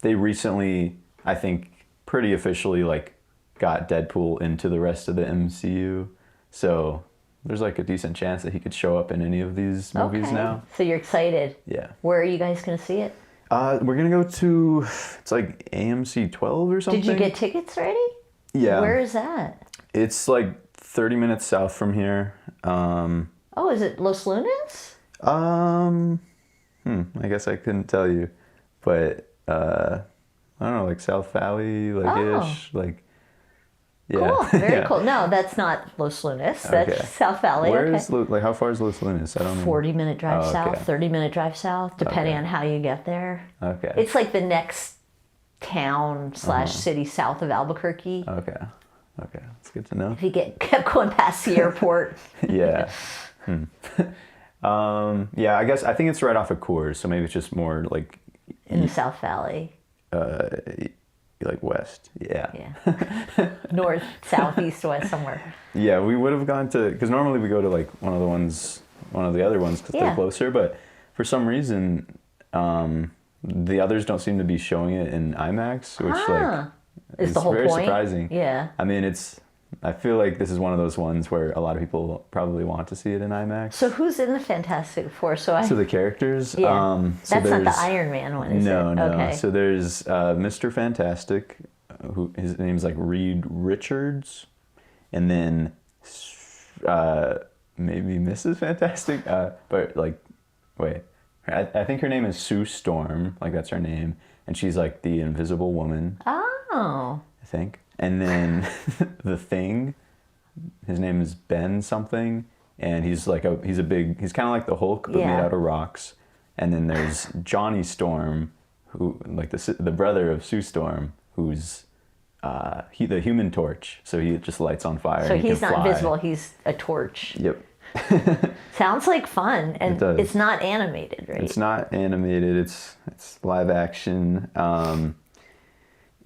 they recently, I think, pretty officially like got Deadpool into the rest of the MCU. So there's like a decent chance that he could show up in any of these movies now. So you're excited. Yeah. Where are you guys going to see it? We're going to go to, it's like AMC 12 or something. Did you get tickets ready? Yeah. Where is that? It's like 30 minutes south from here. Is it Los Lunas? I guess I couldn't tell you, but I don't know, like South Valley, like ish, like. Yeah. Cool. Very cool. No, that's not Los Lunas. That's South Valley. Where is like how far is Los Lunas? I don't know. 40-minute drive south, 30-minute drive south, depending on how you get there. Okay. It's like the next town / city south of Albuquerque. Okay. That's good to know. If you kept going past the airport. Yeah. I guess I think it's right off of Coors, so maybe it's just more like in the South Valley. Like west, yeah. North, south, east, west, somewhere. Yeah, we would have gone to, because normally we go to like one of the other ones because they're closer, but for some reason, the others don't seem to be showing it in IMAX, which like is the whole very point. Surprising. Yeah. I mean, it's I feel like this is one of those ones where a lot of people probably want to see it in IMAX. So who's in the Fantastic Four? So the characters, yeah. so That's not the there's- Iron Man one, is it? No. Okay. So there's Mr. Fantastic, who his name's like Reed Richards, and then maybe Mrs. Fantastic, but like, wait, I think her name is Sue Storm, like that's her name, and she's like the Invisible Woman, Oh. I think. And then the Thing, his name is Ben something, and he's kind of like the Hulk but made Yeah. out of rocks. And then there's Johnny Storm, who like the brother of Sue Storm, who's the Human Torch. So he just lights on fire. So and he he's can not fly. invisible, he's a torch. Yep. Sounds like fun, and It does. it's not animated, right? It's not animated. It's live action.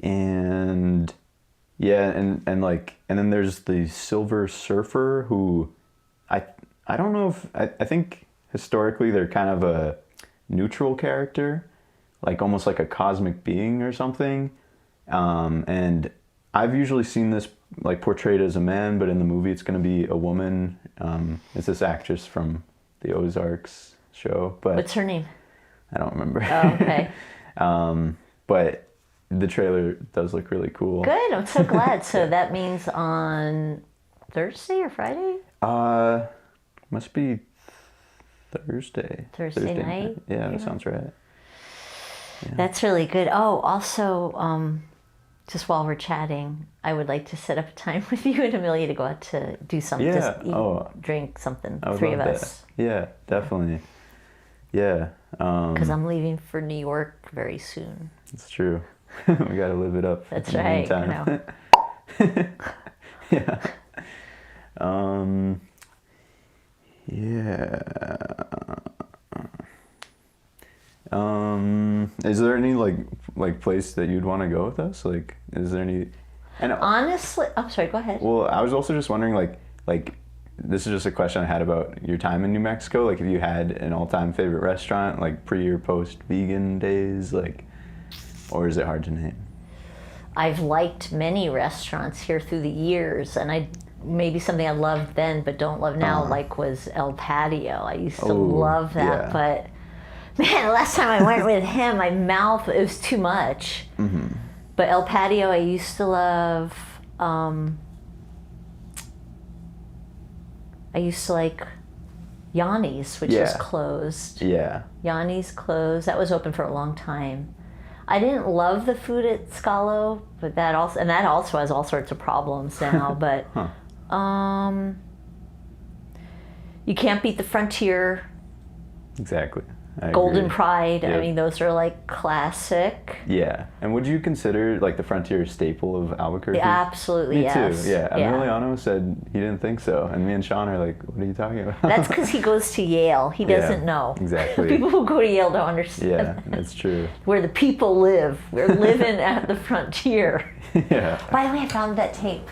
And yeah, and then there's the Silver Surfer, who I don't know if I think historically they're kind of a neutral character, like almost like a cosmic being or something. And I've usually seen this like portrayed as a man, but in the movie it's going to be a woman. It's this actress from the Ozarks show, but What's her name? I don't remember. Oh, okay. But the trailer does look really cool. Good, I'm so glad. So that means on Thursday or Friday? Must be Thursday. Thursday night? Yeah, that sounds right. That's really good. Oh, also, just while we're chatting, I would like to set up a time with you and Amelia to go out to do something. Yeah. Just eat, drink something. I would Three of love us. that. Yeah, definitely. Yeah. Because I'm leaving for New York very soon. It's true. We got to live it up. That's in the right. I meantime. know. Yeah. Yeah. Is there any like place that you'd want to go with us? Like, is there any? And Honestly, I'm sorry. Go ahead. well, I was also just wondering, like this is just a question I had about your time in New Mexico. Like, if you had an all-time favorite restaurant, like pre or post vegan days, like, or is it hard to name? I've liked many restaurants here through the years, and maybe something I loved then but don't love now, like was El Patio. I used to love that, yeah. but man, the last time I went with him, my mouth, it was too much. Mm-hmm. But El Patio, I used to love. I used to like Yanni's, which is closed. Yeah. Yanni's closed. That was open for a long time. I didn't love the food at Scalo, but that also has all sorts of problems now. But you can't beat the Frontier, Exactly. I Golden agree. Pride. I Yep. mean, those are like classic. Yeah. And would you consider like the Frontier a staple of Albuquerque? Absolutely, Me yes. too. Yeah. Emiliano said he didn't think so, and me and Sean are like, "What are you talking about?" That's because he goes to Yale. He doesn't Yeah, know. exactly. People who go to Yale don't understand. Yeah, that's true. Where the people live. We're living at the Frontier. Yeah. By the way, I found that tape.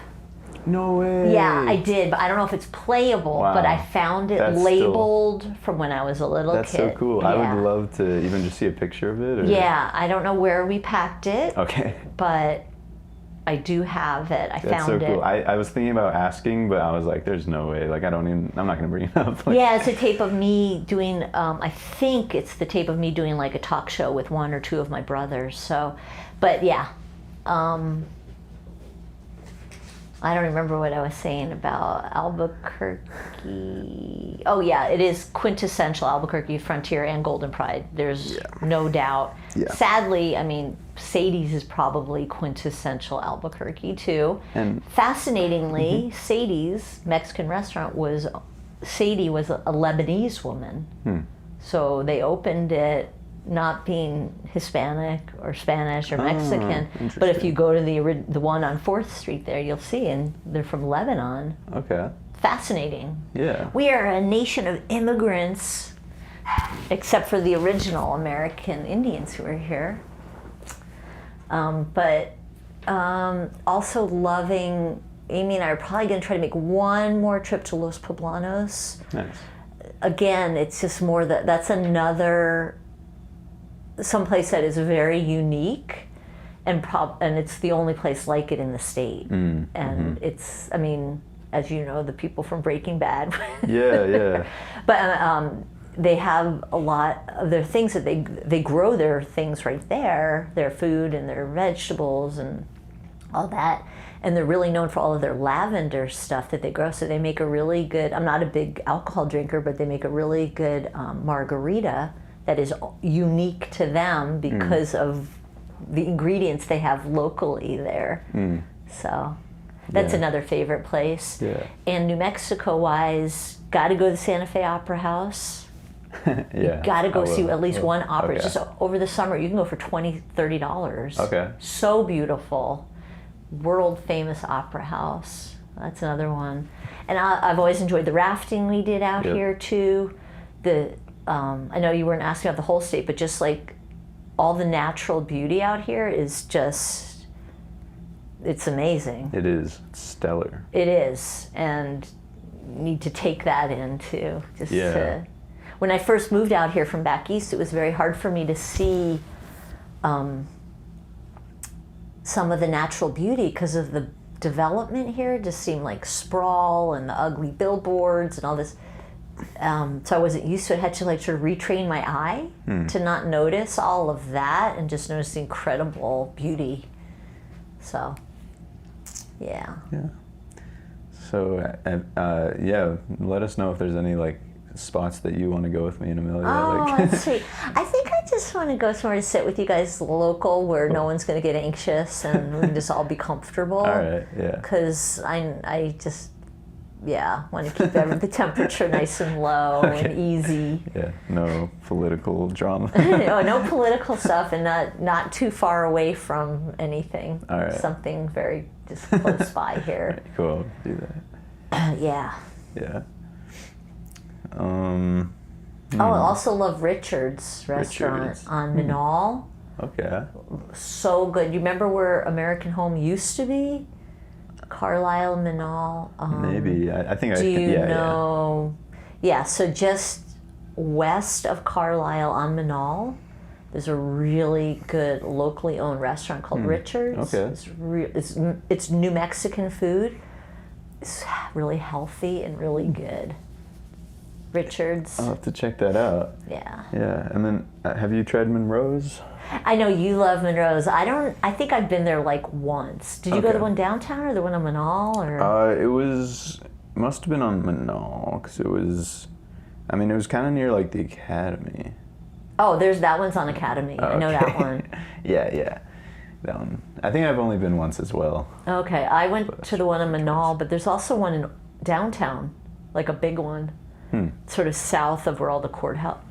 No way. Yeah, I did, but I don't know if it's playable. Wow. But I found it That's labeled from when I was a little That's kid. so cool. Yeah. I would love to even just see a picture of it. Or... Yeah, I don't know where we packed it, Okay. but I do have it. I That's found so it. cool. I was thinking about asking, but I was like, "There's no way. Like, I'm not gonna bring it up." Like, Yeah, it's a tape of me doing. I think it's the tape of me doing like a talk show with one or two of my brothers. So, but yeah. I don't remember what I was saying about Albuquerque. Oh yeah, it is quintessential Albuquerque, Frontier, and Golden Pride. There's no doubt. Yeah. Sadly, I mean, Sadie's is probably quintessential Albuquerque too. And Fascinatingly, Sadie's Mexican restaurant Sadie was a Lebanese woman. So they opened it not being Hispanic or Spanish or Mexican, but if you go to the one on 4th Street there, you'll see, and they're from Lebanon. okay. Fascinating. Yeah. We are a nation of immigrants, except for the original American Indians who are here. But also loving, Amy and I are probably going to try to make one more trip to Los Poblanos. Nice. Again, it's just more that's another someplace that is very unique, and it's the only place like it in the state. And it's, I mean, as you know, the people from Breaking Bad. Yeah. But they have a lot of their things that they grow their things right there, their food and their vegetables and all that. And they're really known for all of their lavender stuff that they grow. So they make a really good, I'm not a big alcohol drinker, but they make a really good margarita that is unique to them because of the ingredients they have locally there. So that's another favorite place. Yeah. And New Mexico wise, got to go to the Santa Fe Opera House. Yeah. Got to go see at least one opera. Okay. Just over the summer, you can go for $20, $30. Okay. So beautiful. World famous opera house. That's another one. And I've always enjoyed the rafting we did out here too. I know you weren't asking about the whole state, but just like all the natural beauty out here is just, it's amazing. It is. It's stellar. It is, and you need to take that in too. When I first moved out here from back east, it was very hard for me to see some of the natural beauty because of the development here. It just seemed like sprawl and the ugly billboards and all this. So I wasn't used to it. I had to like sort of retrain my eye to not notice all of that and just notice the incredible beauty. So, yeah. So, let us know if there's any like spots that you want to go with me and Amelia. Oh, let's see. I think I just want to go somewhere to sit with you guys local where no one's going to get anxious and we can just all be comfortable. All right, yeah. Because I just, want to keep the temperature nice and low and easy. Yeah, no political drama. No political stuff and not too far away from anything. All right. Something very just close by here. All right, cool, do that. Yeah. I also love Richard's restaurant on Menaul. Okay. So good. You remember where American Home used to be? Carlisle, Menaul. Maybe. I think do you know? Yeah, so just west of Carlisle on Menaul, there's a really good locally owned restaurant called Richard's. Okay. It's New Mexican food. It's really healthy and really good. Richard's. I'll have to check that out. Yeah. Yeah, and then have you tried Monroe's? I know you love Monroe's. I think I've been there like once. Did you go to the one downtown or the one on Menaul? Or? It must have been on Menaul, because it was kind of near like the Academy. Oh, that one's on Academy. Okay. I know that one. Yeah. That one. I think I've only been once as well. Okay, I went to the one in Menaul, but there's also one in downtown, like a big one. Sort of south of where all the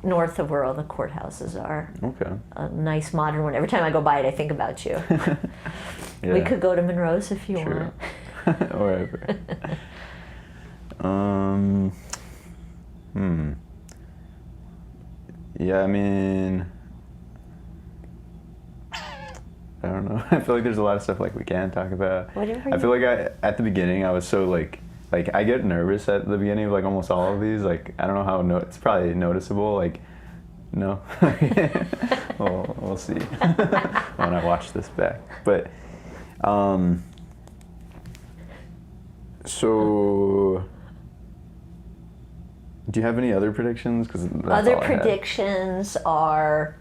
north of where all the courthouses are. Okay. A nice modern one. Every time I go by it, I think about you. Yeah. We could go to Monroe's if you want. Wherever. Yeah, I mean, I don't know. I feel like there's a lot of stuff like we can talk about. Whatever. I feel like at the beginning I was so like I get nervous at the beginning of like almost all of these. Like I don't know how it's probably noticeable. Like no, well, we'll see when I watch this back. But so do you have any other predictions? Because other predictions are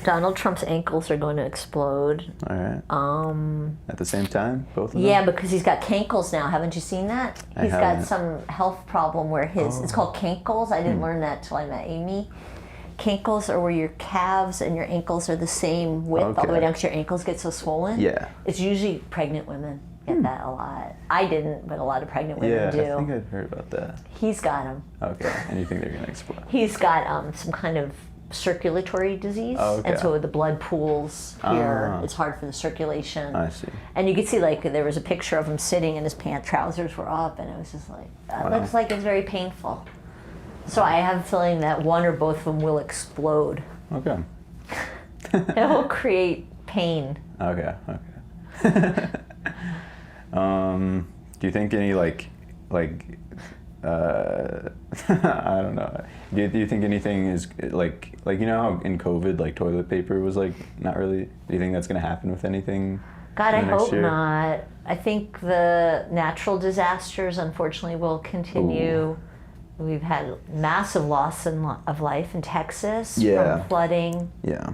Donald Trump's ankles are going to explode. All right. At the same time, both of them? Yeah, because he's got cankles now. Haven't you seen that? He's got some health problem where it's called cankles. I didn't learn that till I met Amy. Cankles are where your calves and your ankles are the same width all the way down because your ankles get so swollen. Yeah. It's usually pregnant women get that a lot. I didn't, but a lot of pregnant women do. Yeah, I think I've heard about that. He's got them. Okay, and you think they're going to explode? He's got some kind of circulatory disease, and so the blood pools here. It's hard for the circulation. I see. And you could see like there was a picture of him sitting and his trousers were up, and it was just like that looks like it's very painful. So I have a feeling that one or both of them will explode. Okay. It will create pain. Okay. Do you think any like I don't know. Do you think anything is like you know how in COVID like toilet paper was like not really? Do you think that's gonna happen with anything? God, I in the next hope year? not. I think the natural disasters, unfortunately, will continue. Ooh. We've had massive loss of life in Texas Yeah. from flooding. Yeah.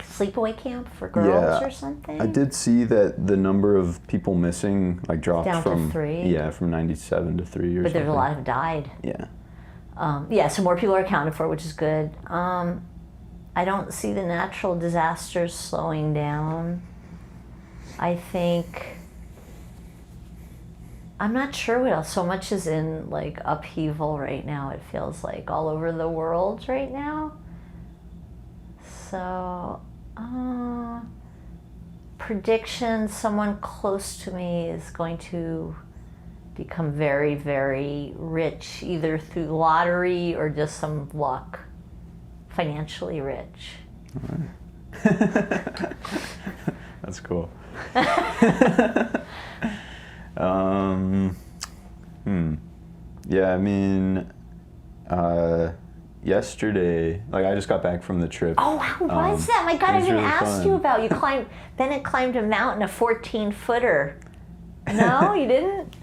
Sleepaway camp for girls Yeah. or something. I did see that the number of people missing like dropped Down to from 3. Yeah, from 97 to 3 or But something. there's a lot have died. Yeah. Yeah, so more people are accounted for, which is good. I don't see the natural disasters slowing down. I think, I'm not sure what else. So much is in like upheaval right now. It feels like all over the world right now. So, prediction, someone close to me is going to become very, very rich, either through lottery or just some luck. Financially rich. That's cool. Yeah, I mean, yesterday, like I just got back from the trip. Oh, how was that? My God, it I was didn't really ask fun. you about. Bennett climbed a mountain, a 14-footer. No, you didn't?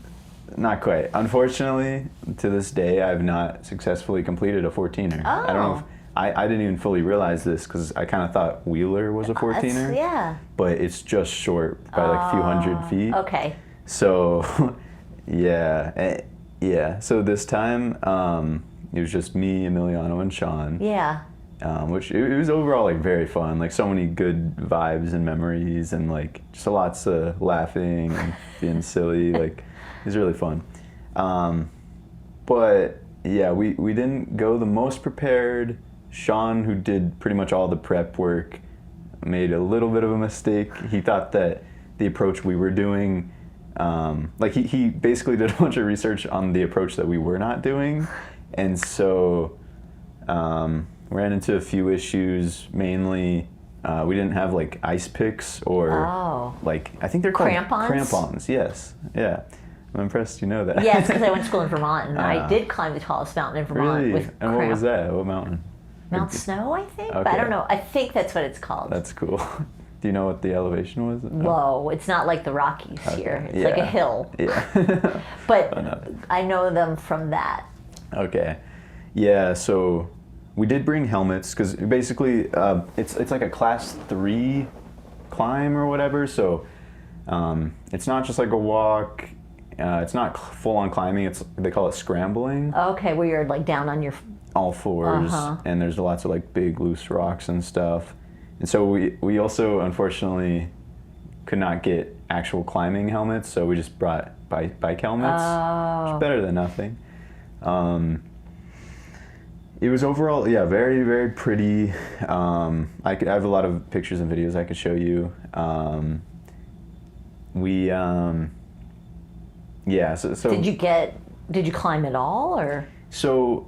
Not quite. Unfortunately, to this day, I've not successfully completed a 14er. I don't know if, I didn't even fully realize this because I kind of thought Wheeler was a 14er. Yeah. But it's just short by like a few hundred feet. Okay. So, yeah. So this time, it was just me, Emiliano, and Sean. Yeah. Which it was overall like very fun. Like so many good vibes and memories, and like just lots of laughing and being silly. Like it was really fun. But yeah, we didn't go the most prepared. Sean, who did pretty much all the prep work, made a little bit of a mistake. He thought that the approach we were doing, like he basically did a bunch of research on the approach that we were not doing, and so ran into a few issues. Mainly, we didn't have like ice picks or like I think they're called Crampons? Crampons, yes, yeah. I'm impressed you know that. Yes, because I went to school in Vermont, and I did climb the tallest mountain in Vermont Really? with And what was that? What mountain? Mount Snow, I think? But I Okay. don't know. I think that's what it's called. That's cool. Do you know what the elevation was? Low. It's not like the Rockies here. It's like a hill. Yeah. But I know them from that. Okay. Yeah, so we did bring helmets because basically it's like a class 3 climb or whatever. So it's not just like a walk. It's not full on climbing. They call it scrambling. Okay, where you're like down on your... All fours, and there's lots of like big loose rocks and stuff. And so we also unfortunately could not get actual climbing helmets, so we just brought bike helmets, which is better than nothing. It was overall, yeah, very, very pretty. I have a lot of pictures and videos I could show you. Yeah, so Did you climb at all, or? So,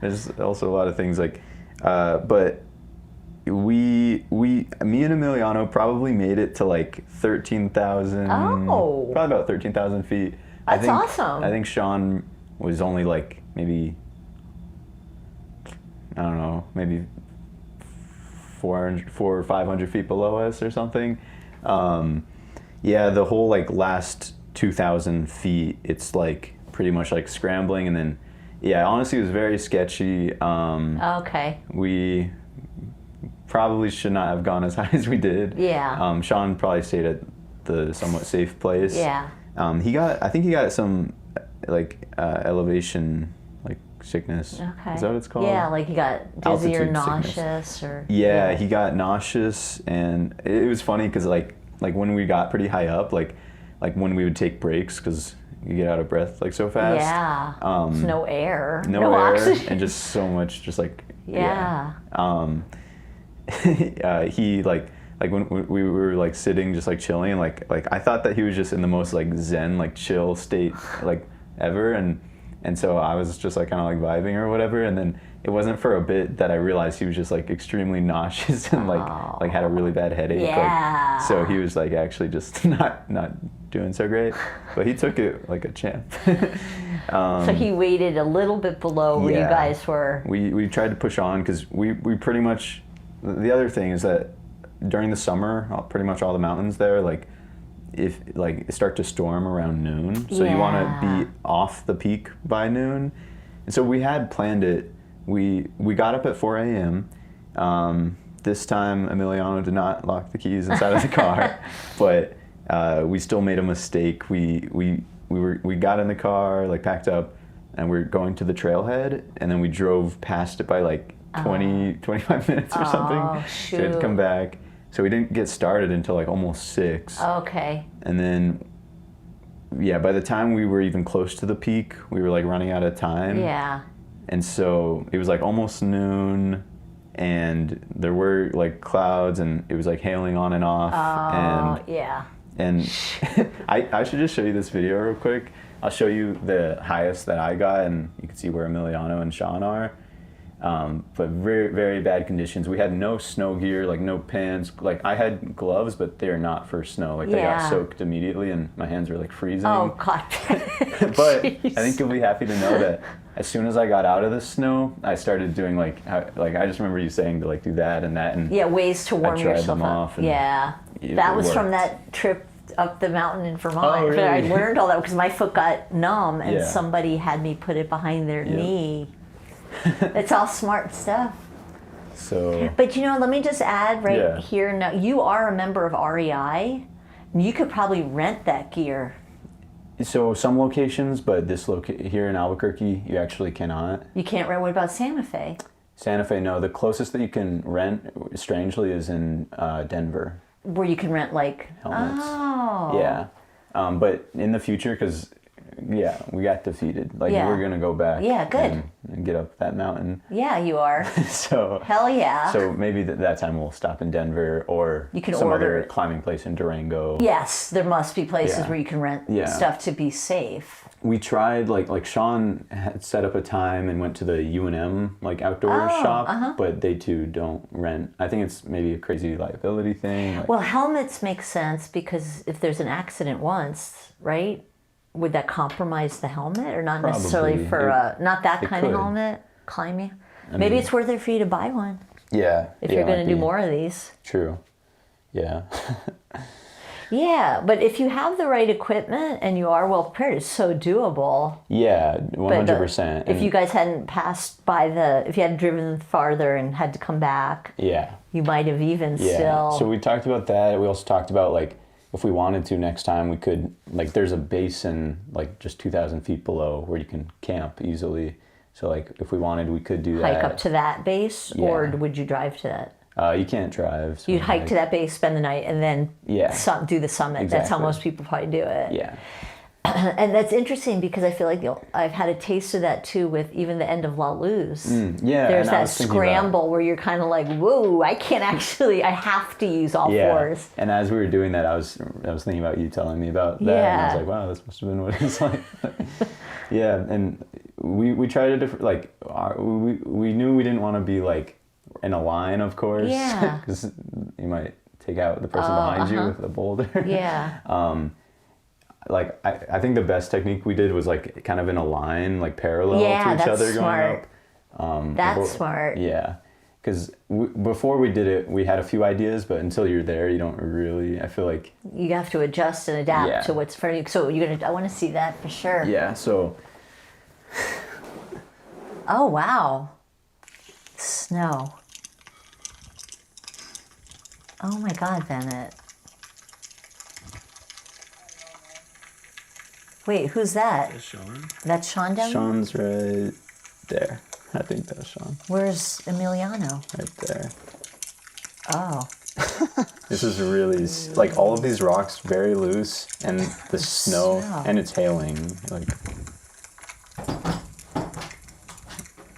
there's also a lot of things like, but me and Emiliano probably made it to like 13,000. Oh. Probably about 13,000 feet. That's awesome. I think Sean was only like maybe, I don't know, maybe 400 or 500 feet below us or something. Yeah, the whole like last 2,000 feet, it's like pretty much like scrambling, and then, yeah, honestly, it was very sketchy. Okay. We probably should not have gone as high as we did. Yeah. Sean probably stayed at the somewhat safe place. Yeah. I think he got some like elevation like sickness. Okay. Is that what it's called? Yeah, like you got dizzy or Altitude sickness. nauseous or... Yeah, he got nauseous, and it was funny because like when we got pretty high up, like when we would take breaks because you get out of breath like so fast. Yeah. There's no air. No air, oxygen. and just so much, just like Yeah. He like when we were like sitting, just like chilling, and like I thought that he was just in the most like zen, like chill state like ever, and And so I was just like kind of like vibing or whatever, and then it wasn't for a bit that I realized he was just like extremely nauseous and like had a really bad headache. Yeah. Like, so he was like actually just not doing so great, but he took it like a champ. So he waited a little bit below where you guys were. We tried to push on because we pretty much. The other thing is that during the summer, pretty much all the mountains there, like if like start to storm around noon, so you want to be off the peak by noon. And so we had planned it. We got up at 4 a.m. This time Emiliano did not lock the keys inside of the car, but we still made a mistake. We got in the car, like packed up, and we were going to the trailhead, and then we drove past it by like 25 minutes or something. Shoot. So we had to come back. So we didn't get started until like almost 6. Okay. And then, yeah, by the time we were even close to the peak, we were like running out of time. Yeah. And so it was like almost noon, and there were like clouds, and it was like hailing on and off. Oh, And I should just show you this video real quick. I'll show you the highest that I got, and you can see where Emiliano and Sean are. But very, very bad conditions. We had no snow gear, like no pants. Like I had gloves, but they're not for snow. Like they got soaked immediately, and my hands were like freezing. Oh God. But I think you'll be happy to know that as soon as I got out of the snow, I started doing like I just remember you saying to like do that and that, and ways to warm yourself them up. off, and that was worked. From that trip up the mountain in Vermont. Oh, really? I learned all that because my foot got numb, and Yeah. somebody had me put it behind their knee. It's all smart stuff. So. But let me just add here now, you are a member of REI. You could probably rent that gear. So some locations, but this here in Albuquerque, you actually cannot. You can't rent. What about Santa Fe? Santa Fe, no. The closest that you can rent, strangely, is in Denver. Where you can rent like helmets. Oh. Yeah, but in the future, because we got defeated. Like we're gonna go back. Yeah, good. And get up that mountain. Yeah, you are. So. Hell yeah. So maybe that time we'll stop in Denver or you can some order other climbing place in Durango. Yes, there must be places where you can rent stuff to be safe. We tried like Sean had set up a time and went to the UNM like outdoor shop, but they too don't rent. I think it's maybe a crazy liability thing. Like, well, helmets make sense because if there's an accident once, right? Would that compromise the helmet, or not necessarily for not that kind of helmet climbing? Maybe it's worth it for you to buy one. Yeah. If you're going to do more of these. True. Yeah. Yeah, but if you have the right equipment and you are well prepared, it's so doable. Yeah, 100%. If you guys hadn't passed by if you hadn't driven farther and had to come back, you might have even still. So we talked about that. We also talked about like if we wanted to next time, we could like there's a basin like just 2,000 feet below where you can camp easily. So like if we wanted, we could do that. Hike up to that base, or would you drive to that? You can't drive. So you'd hike to that base, spend the night, and then do the summit. Exactly. That's how most people probably do it. Yeah. And that's interesting because I feel like I've had a taste of that too with even the end of La Luz. There's that scramble where you're kind of like, whoa, I can't actually, I have to use all fours. And as we were doing that, I was thinking about you telling me about that, and I was like, wow, this must have been what it's like. And we tried a different, like, we knew we didn't want to be like in a line, of course, because you might take out the person behind you with a boulder. Yeah. Like I think the best technique we did was like kind of in a line, like parallel to each other smart. going up. That's smart. Yeah, because before we did it, we had a few ideas, but until you're there, you don't really. I feel like you have to adjust and adapt to what's for you. So I want to see that for sure. Yeah. So. Oh wow. Snow. Oh my God, Bennett. Wait, who's that? That's Sean. That's Sean down there? Sean's right there. I think that's Sean. Where's Emiliano? Right there. Oh. This is really, like, all of these rocks very loose, and the snow, and it's hailing. Like, I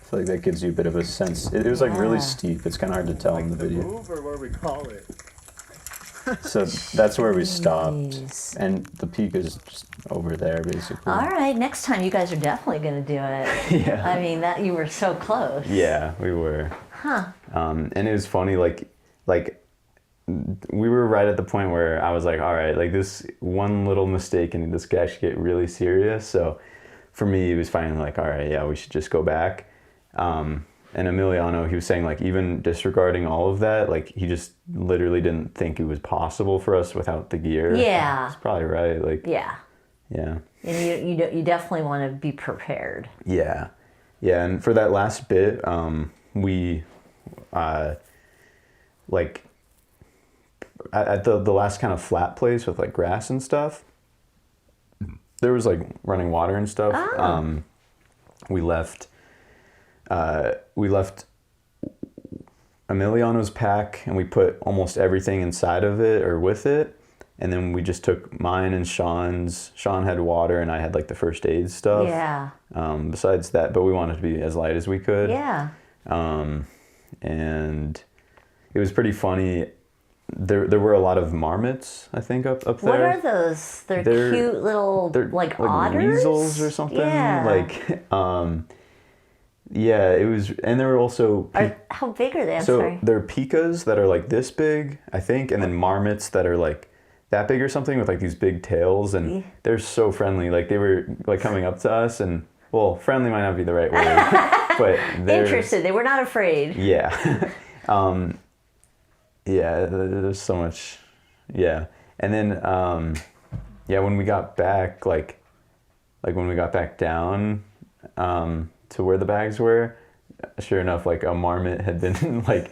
feel like that gives you a bit of a sense. It was like really steep. It's kind of hard to tell in the video. Move or what do we call it? So that's where we stopped. Jeez. And the peak is just over there, basically. All right, next time you guys are definitely going to do it. Yeah. I mean, that you were so close. Yeah, we were. Huh. And it was funny, like we were right at the point where I was like, all right, like this one little mistake and this could actually get really serious. So for me, it was finally like, all right, yeah, we should just go back. And Emiliano, he was saying, like, even disregarding all of that, like, he just literally didn't think it was possible for us without the gear. Yeah. He's probably right. Like, Yeah. yeah. And you definitely want to be prepared. Yeah. Yeah. And for that last bit, we, like, at the last kind of flat place with, like, grass and stuff, there was, like, running water and stuff. Oh. We left Emiliano's pack and we put almost everything inside of it or with it. And then we just took mine and Sean's. Sean had water and I had like the first aid stuff. Yeah. Besides that, but we wanted to be as light as we could. Yeah. And it was pretty funny. There were a lot of marmots, I think, up there. What are those? They're cute little, like otters? Weasels or something. Yeah. Like, yeah, it was, and there were also... How big are they? I'm so sorry. there are pikas that are like this big, I think, and then marmots that are like that big or something with like these big tails, and they're so friendly. Like they were like coming up to us, and well, friendly might not be the right word, but they're... Interested. They were not afraid. Yeah. Yeah, there's so much, yeah. And then, yeah, when we got back, like when we got back down to where the bags were, sure enough, like a marmot had been like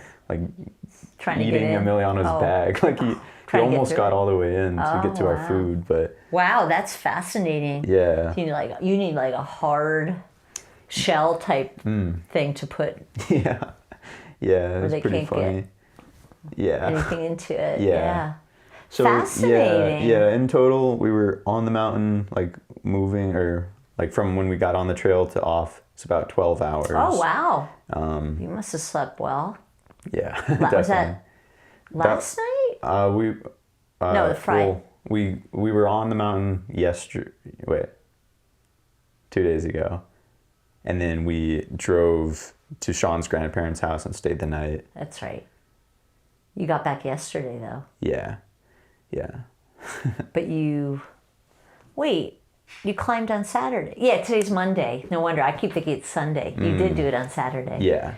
Trying to eating get in. Emiliano's bag. Like he almost got all the way in to get to our food, but... Wow, that's fascinating. Yeah. You need like a hard shell type thing to put. Yeah. Yeah, it was they pretty can't funny. Yeah. Anything into it. Yeah. So, fascinating. Yeah, in total, we were on the mountain, like moving, or like from when we got on the trail to off, it's about 12 hours. Oh, wow. You must have slept well. Yeah, Was that last night? No, the Friday. Well, we were on the mountain 2 days ago. And then we drove to Sean's grandparents' house and stayed the night. That's right. You got back yesterday, though. Yeah. But you climbed on Saturday. Yeah, today's Monday. No wonder. I keep thinking it's Sunday. You did do it on Saturday. Yeah.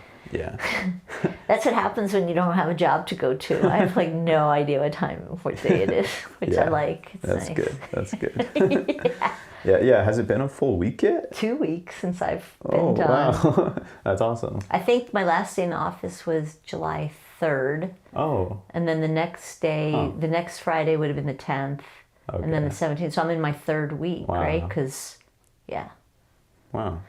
That's what happens when you don't have a job to go to. I have like no idea what day it is, which I like. It's That's nice. good. That's good. Yeah. Has it been a full week yet? 2 weeks since I've been done. Wow. That's awesome. I think my last day in the office was July 3rd. Oh. And then the next day, the next Friday would have been the 10th. Okay. And then the 17th. So I'm in my third week, Wow. right? Because, yeah. Wow.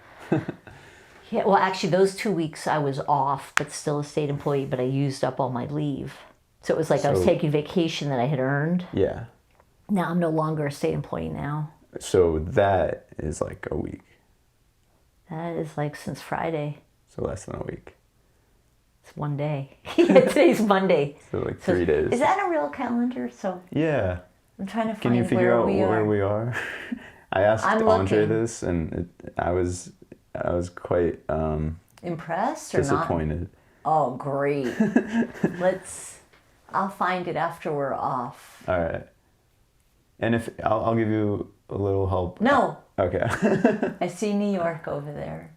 Yeah, well, actually, those 2 weeks I was off, but still a state employee, but I used up all my leave. So it was like I was taking vacation that I had earned. Yeah. Now I'm no longer a state employee now. So that is like a week. That is like since Friday. So less than a week. It's one day. Yeah, today's Monday. So like 3 days. Is that a real calendar? So Yeah. I'm trying to find Can you figure out where where we are? I asked I'm Andre looking. this, and I was quite impressed or not? disappointed. Oh, great. I'll find it after we're off. All right. And if I'll give you a little help. No. Okay. I see New York over there.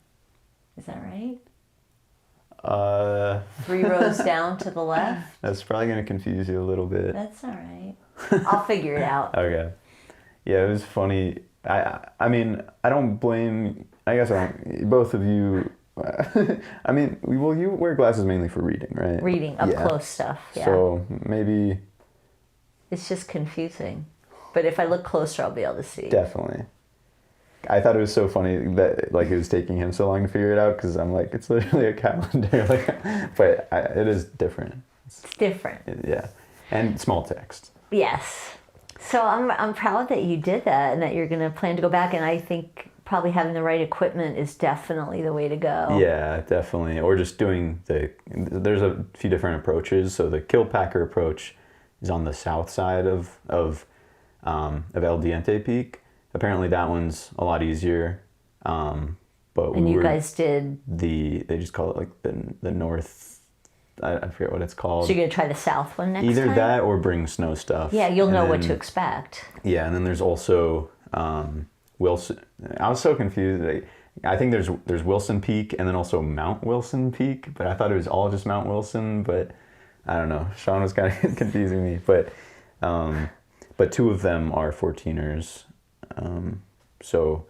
Is that right? 3 rows down to the left? That's probably going to confuse you a little bit. That's all right. I'll figure it out. Okay. Yeah, it was funny. I mean, I don't blame, I guess I don't, both of you, I mean, well, you wear glasses mainly for reading, right? Reading, up close stuff, yeah. So maybe... It's just confusing. But if I look closer, I'll be able to see. Definitely. I thought it was so funny that like it was taking him so long to figure it out, because I'm like, it's literally a calendar. But it is different. It's different. Yeah. And small text. Yes. So I'm proud that you did that and that you're going to plan to go back. And I think probably having the right equipment is definitely the way to go. Yeah, definitely. Or just doing there's a few different approaches. So the kill packer approach is on the south side of El Diente Peak. Apparently that one's a lot easier. But And you guys did. They just call it like the north. I forget what it's called. So you're gonna try the south one next Either time? that or bring snow stuff. Yeah, you'll And know what then- to expect. Yeah, and then there's also Wilson. I was so confused. I think there's Wilson Peak and then also Mount Wilson Peak, but I thought it was all just Mount Wilson. But I don't know. Sean was kind of confusing me. But two of them are 14ers. So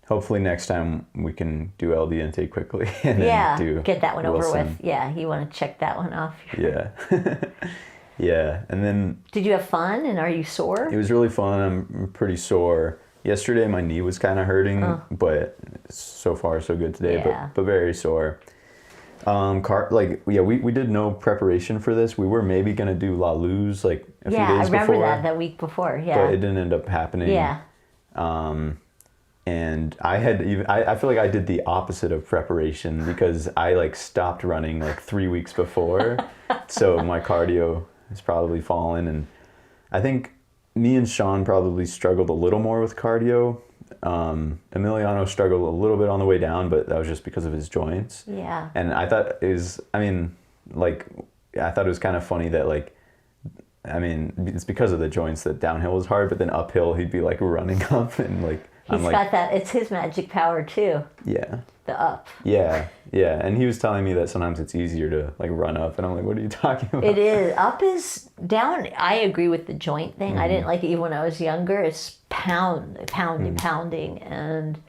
hopefully next time we can do El Diente quickly and then do get that one Wilson. over with. Yeah, you want to check that one off. Yeah. Yeah, and then Did you have fun, and are you sore? it was really fun. I'm pretty sore. Yesterday my knee was kind of hurting, but so far so good today. Yeah. But very sore. We did no preparation for this. We were maybe gonna do La Luz like a few Yeah, I days remember before, that week before. but Yeah. it didn't end up happening. Yeah. And I feel like I did the opposite of preparation because I like stopped running like 3 weeks before, so my cardio has probably fallen, and I think me and Sean probably struggled a little more with cardio. Emiliano struggled a little bit on the way down, but that was just because of his joints. Yeah. And I thought I thought it was kind of funny that it's because of the joints that downhill was hard, but then uphill he'd be like running up and like He's got that. It's his magic power too. yeah. The up. Yeah, and he was telling me that sometimes it's easier to like run up, and I'm like, what are you talking about? It is. Up is down. I agree with the joint thing. I didn't like it even when I was younger. It's pounding, and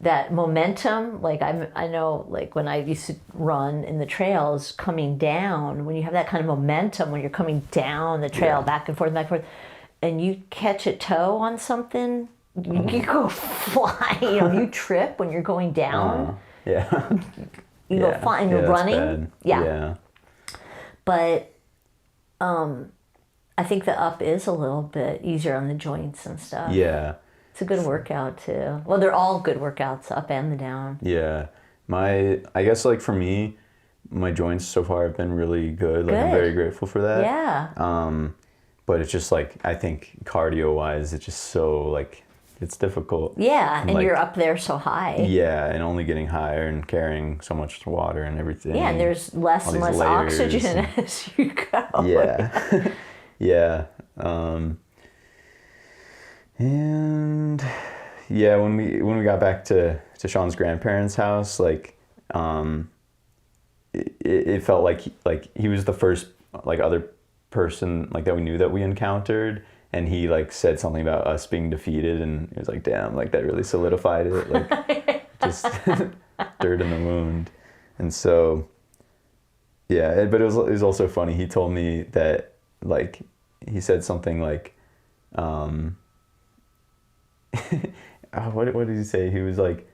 that momentum. Like I know, like when I used to run in the trails, coming down, when you have that kind of momentum, when you're coming down the trail, back and forth, and you catch a toe on something. You go flying, you trip when you're going down. Yeah. You go flying, you're that's running. bad. Yeah. But I think the up is a little bit easier on the joints and stuff. Yeah. It's a good workout too. Well, they're all good workouts, up and the down. Yeah. I guess like for me, my joints so far have been really good. Like I'm very grateful for that. Yeah. But it's just like, I think cardio wise, it's just so like, it's difficult. Yeah, and like, you're up there so high. Yeah, and only getting higher and carrying so much water and everything. Yeah, and there's less all and these less layers oxygen and- as you go. Yeah. Yeah. And yeah, when we got back to Sean's grandparents' house, like it felt like he was the first like other person like that we knew that we encountered, and he like said something about us being defeated, and it was like, damn, like that really solidified it, like just dirt in the wound. And so yeah, but it was also funny. He told me that like he said something like what did he say? He was like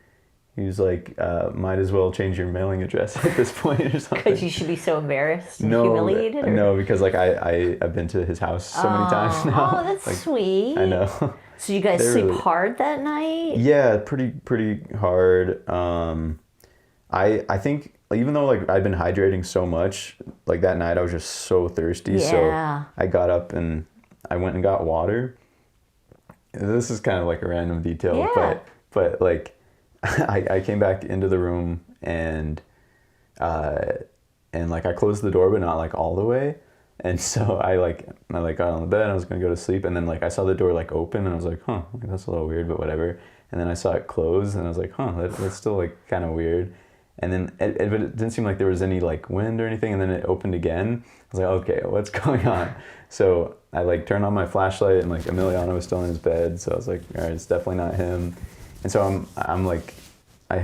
might as well change your mailing address at this point or something. Because you should be so embarrassed and humiliated? Or? No, because like I've been to his house so many times now. Oh, that's like, sweet. I know. So you guys They're sleep really- hard that night? Yeah, pretty hard. I think even though like I'd been hydrating so much, like that night I was just so thirsty. Yeah. So I got up and I went and got water. This is kind of like a random detail, Yeah. but like I came back into the room and like I closed the door, but not like all the way. And so I got on the bed and I was gonna go to sleep, and then like I saw the door like open and I was like, huh, like, that's a little weird, but whatever. And then I saw it close and I was like, huh, that's still like kind of weird. And then but it didn't seem like there was any like wind or anything, and then it opened again. I was like, okay, what's going on? So I like turned on my flashlight, and like Emiliano was still in his bed, so I was like, all right, it's definitely not him. And so I'm like, I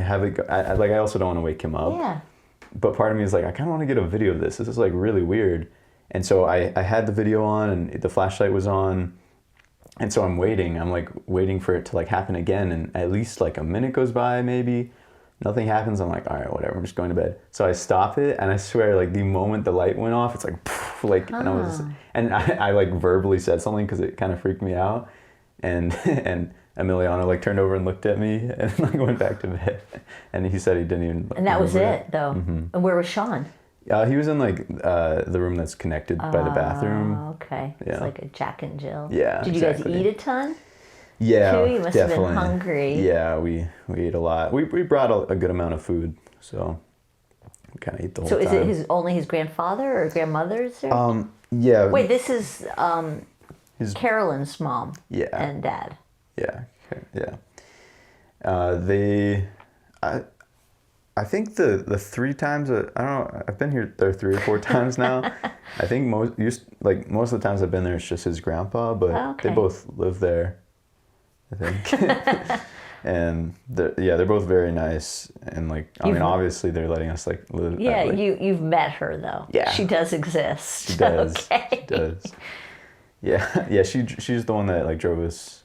also don't want to wake him up. Yeah. But part of me is like, I kind of want to get a video of this. This is like really weird. And so I had the video on and the flashlight was on. And so I'm like waiting for it to like happen again. And at least like a minute goes by, maybe nothing happens. I'm like, all right, whatever, I'm just going to bed. So I stop it, and I swear like the moment the light went off, it's like, poof, like, and I like verbally said something cause it kind of freaked me out. And Emiliano like turned over and looked at me and like went back to bed. And he said he didn't even. And that was remember it, though. And where was Sean? He was in like the room that's connected by the bathroom. Oh, okay. Yeah. It's like a Jack and Jill. Yeah, Did you guys eat a ton? Yeah, Too? You must have been hungry. Yeah, we ate a lot. We brought a good amount of food, so we kind of ate the whole time. So is it only his grandfather or grandmother's there? Yeah. Wait, this is Carolyn's mom Yeah. and dad. Yeah, okay, yeah. I think the 3 times, I don't know, I've been here there 3 or 4 times now. I think most of the times I've been there, it's just his grandpa, but they both live there, I think. And they're both very nice, and like, I mean, obviously they're letting us like live. Yeah, you've met her though. Yeah. She does exist. She does. Okay. She does. Yeah, she's the one that like drove us.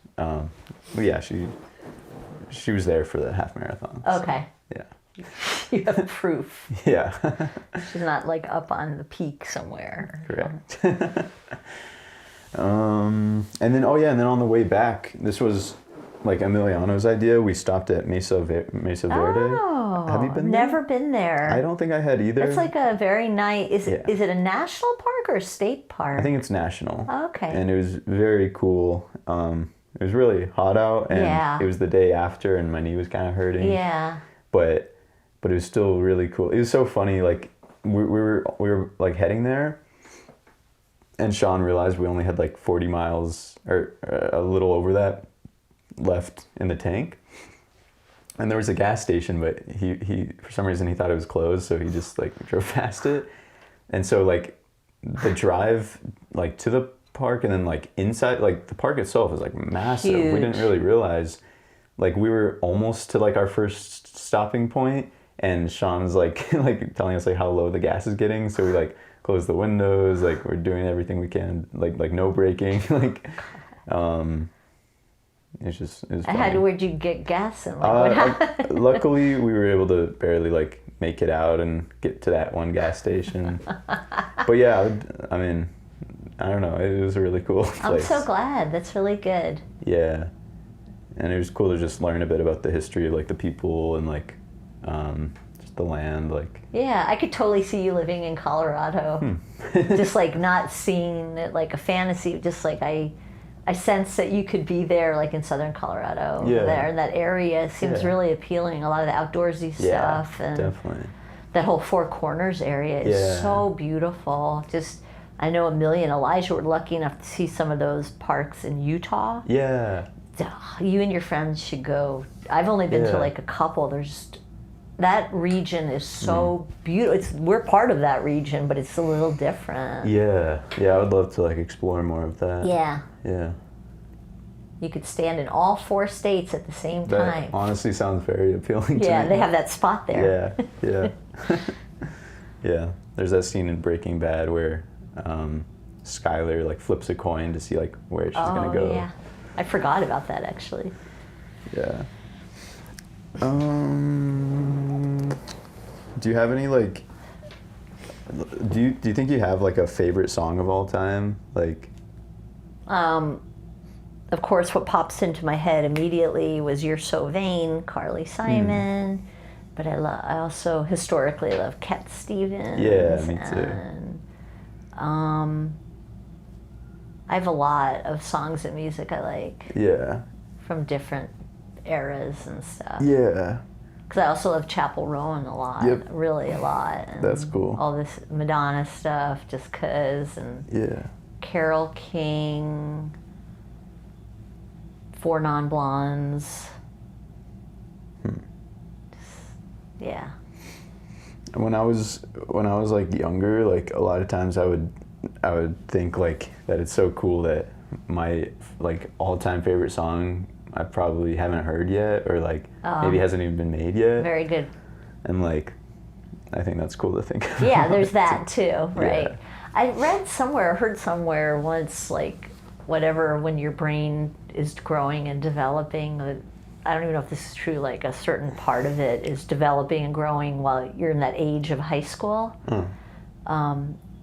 Yeah, she was there for the half marathon. So, Okay. yeah. You have proof. Yeah. She's not like up on the peak somewhere. Correct. And then on the way back, this was like Emiliano's idea. We stopped at Mesa Verde. Oh, Have you been never there? been there. I don't think I had either. It's like a very nice. Is it a national park or a state park? I think it's national. Okay. And it was very cool. It was really hot out, and it was the day after, and my knee was kind of hurting. Yeah. But it was still really cool. It was so funny. Like we were like heading there, and Sean realized we only had like 40 miles or a little over that left in the tank. And there was a gas station, but he for some reason he thought it was closed, so he just like drove past it. And so like the drive like to the park and then like inside, like the park itself is like massive. Huge. We didn't really realize, like we were almost to like our first stopping point, and Sean's like like telling us like how low the gas is getting, so we like close the windows, like we're doing everything we can, like no braking. Like it's funny. Where'd you get gas and like what happened? Luckily we were able to barely like make it out and get to that one gas station. But yeah, I mean, I don't know, it was a really cool place. I'm so glad. That's really good. Yeah, and it was cool to just learn a bit about the history of like the people and like just the land, like. Yeah, I could totally see you living in Colorado. Just like not seeing it like a fantasy, just like I sense that you could be there like in southern Colorado. Yeah. There in that area seems really appealing. A lot of the outdoorsy stuff and definitely. that whole Four Corners area is so beautiful. Just I know Amelia and Elijah were lucky enough to see some of those parks in Utah. Yeah. You and your friends should go. I've only been to like a couple. That region is so beautiful. We're part of that region, but it's a little different. Yeah, I would love to like explore more of that. Yeah. Yeah. You could stand in all 4 states at the same time. That honestly sounds very appealing to me. Yeah, they have that spot there. Yeah. Yeah. There's that scene in Breaking Bad where Skylar like flips a coin to see like where she's gonna go. Yeah. I forgot about that actually. Yeah. Do you have any like? Do you think you have like a favorite song of all time? Like. Of course, what pops into my head immediately was "You're So Vain," Carly Simon. But I also historically love Cat Stevens. Yeah, me too. And, I have a lot of songs and music I like. Yeah. From different eras and stuff. Yeah. Because I also love Chapel Roan a lot. Yep. Really a lot. And that's cool. All this Madonna stuff, just 'cause, and Carole King, Four Non-Blondes. Yeah. When I was like younger, like a lot of times I would think like that it's so cool that my like all-time favorite song I probably haven't heard yet, or like maybe hasn't even been made yet. Very good. And like I think that's cool to think of. Yeah, there's that too, right? Yeah. I read somewhere, heard somewhere once, like whatever, when your brain is growing and developing, I don't even know if this is true, like a certain part of it is developing and growing while you're in that age of high school.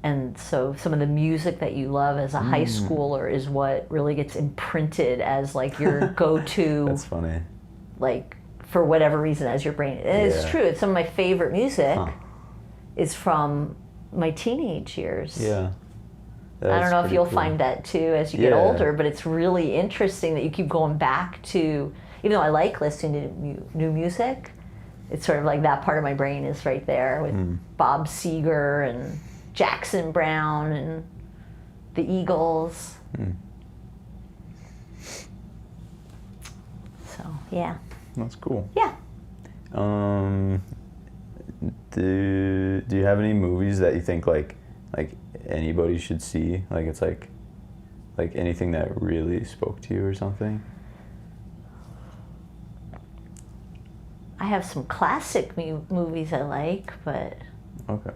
And so some of the music that you love as a high schooler is what really gets imprinted as like your go-to. That's funny. Like for whatever reason as your brain. And it's true, it's some of my favorite music. is from my teenage years. Yeah. I don't know if That's you'll pretty cool. find that too as you get Yeah. older, but it's really interesting that you keep going back to, even though I like listening to new music, it's sort of like that part of my brain is right there with Bob Seger and Jackson Browne and the Eagles. So, yeah. That's cool. Yeah. Do you have any movies that you think like anybody should see? Like it's like anything that really spoke to you or something? I have some classic movies I like, but Okay.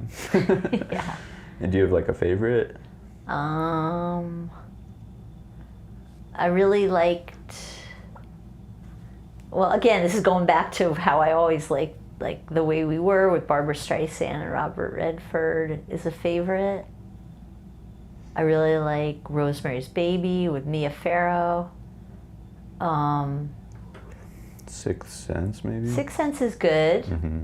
yeah. And do you have like a favorite? I really liked. Well, again, this is going back to how I always like The Way We Were with Barbara Streisand and Robert Redford is a favorite. I really like Rosemary's Baby with Mia Farrow. Sixth Sense, maybe. Sixth Sense is good. Mm-hmm.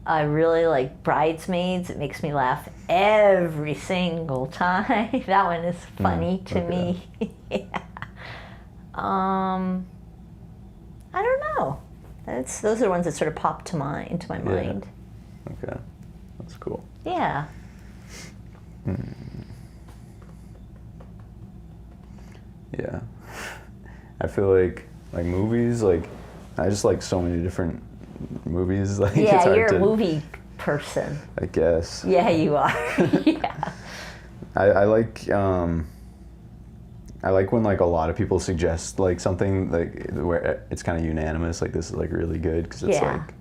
I really like Bridesmaids. It makes me laugh every single time. That one is funny to me. Yeah. I don't know. Those are the ones that sort of pop into my mind. Okay, that's cool. Yeah. Yeah, I feel like movies, like I just like so many different movies. Like it's Yeah, hard you're to, a movie person. I guess. Yeah, you are. Yeah. I like when like a lot of people suggest like something like where it's kind of unanimous, like this is like really good because it's Yeah. like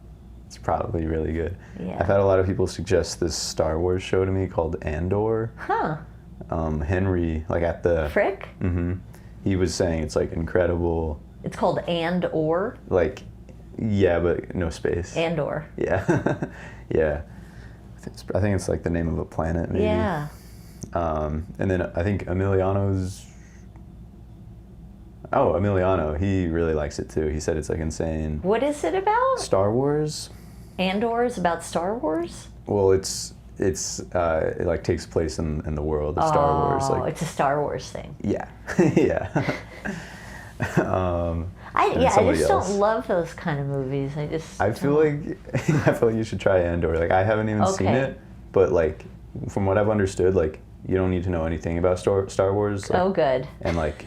it's probably really good. Yeah. I've had a lot of people suggest this Star Wars show to me called Andor. Huh. Henry, like at the Frick? he was saying it's like incredible. It's called And Or. Like, yeah, but no space. Andor. Yeah, yeah. I think it's like the name of a planet, maybe. Yeah. And then I think Emiliano, he really likes it too. He said it's like insane. What is it about? Star Wars? Andor is about Star Wars? Well, it like takes place in the world of Star Wars. Oh, Like, it's a Star Wars thing. yeah, yeah. I somebody just else. don't love those kind of movies. I feel like you should try Andor. Like I haven't even seen Okay. it, but like from what I've understood, like you don't need to know anything about Star Wars. Like, Oh, good. And like,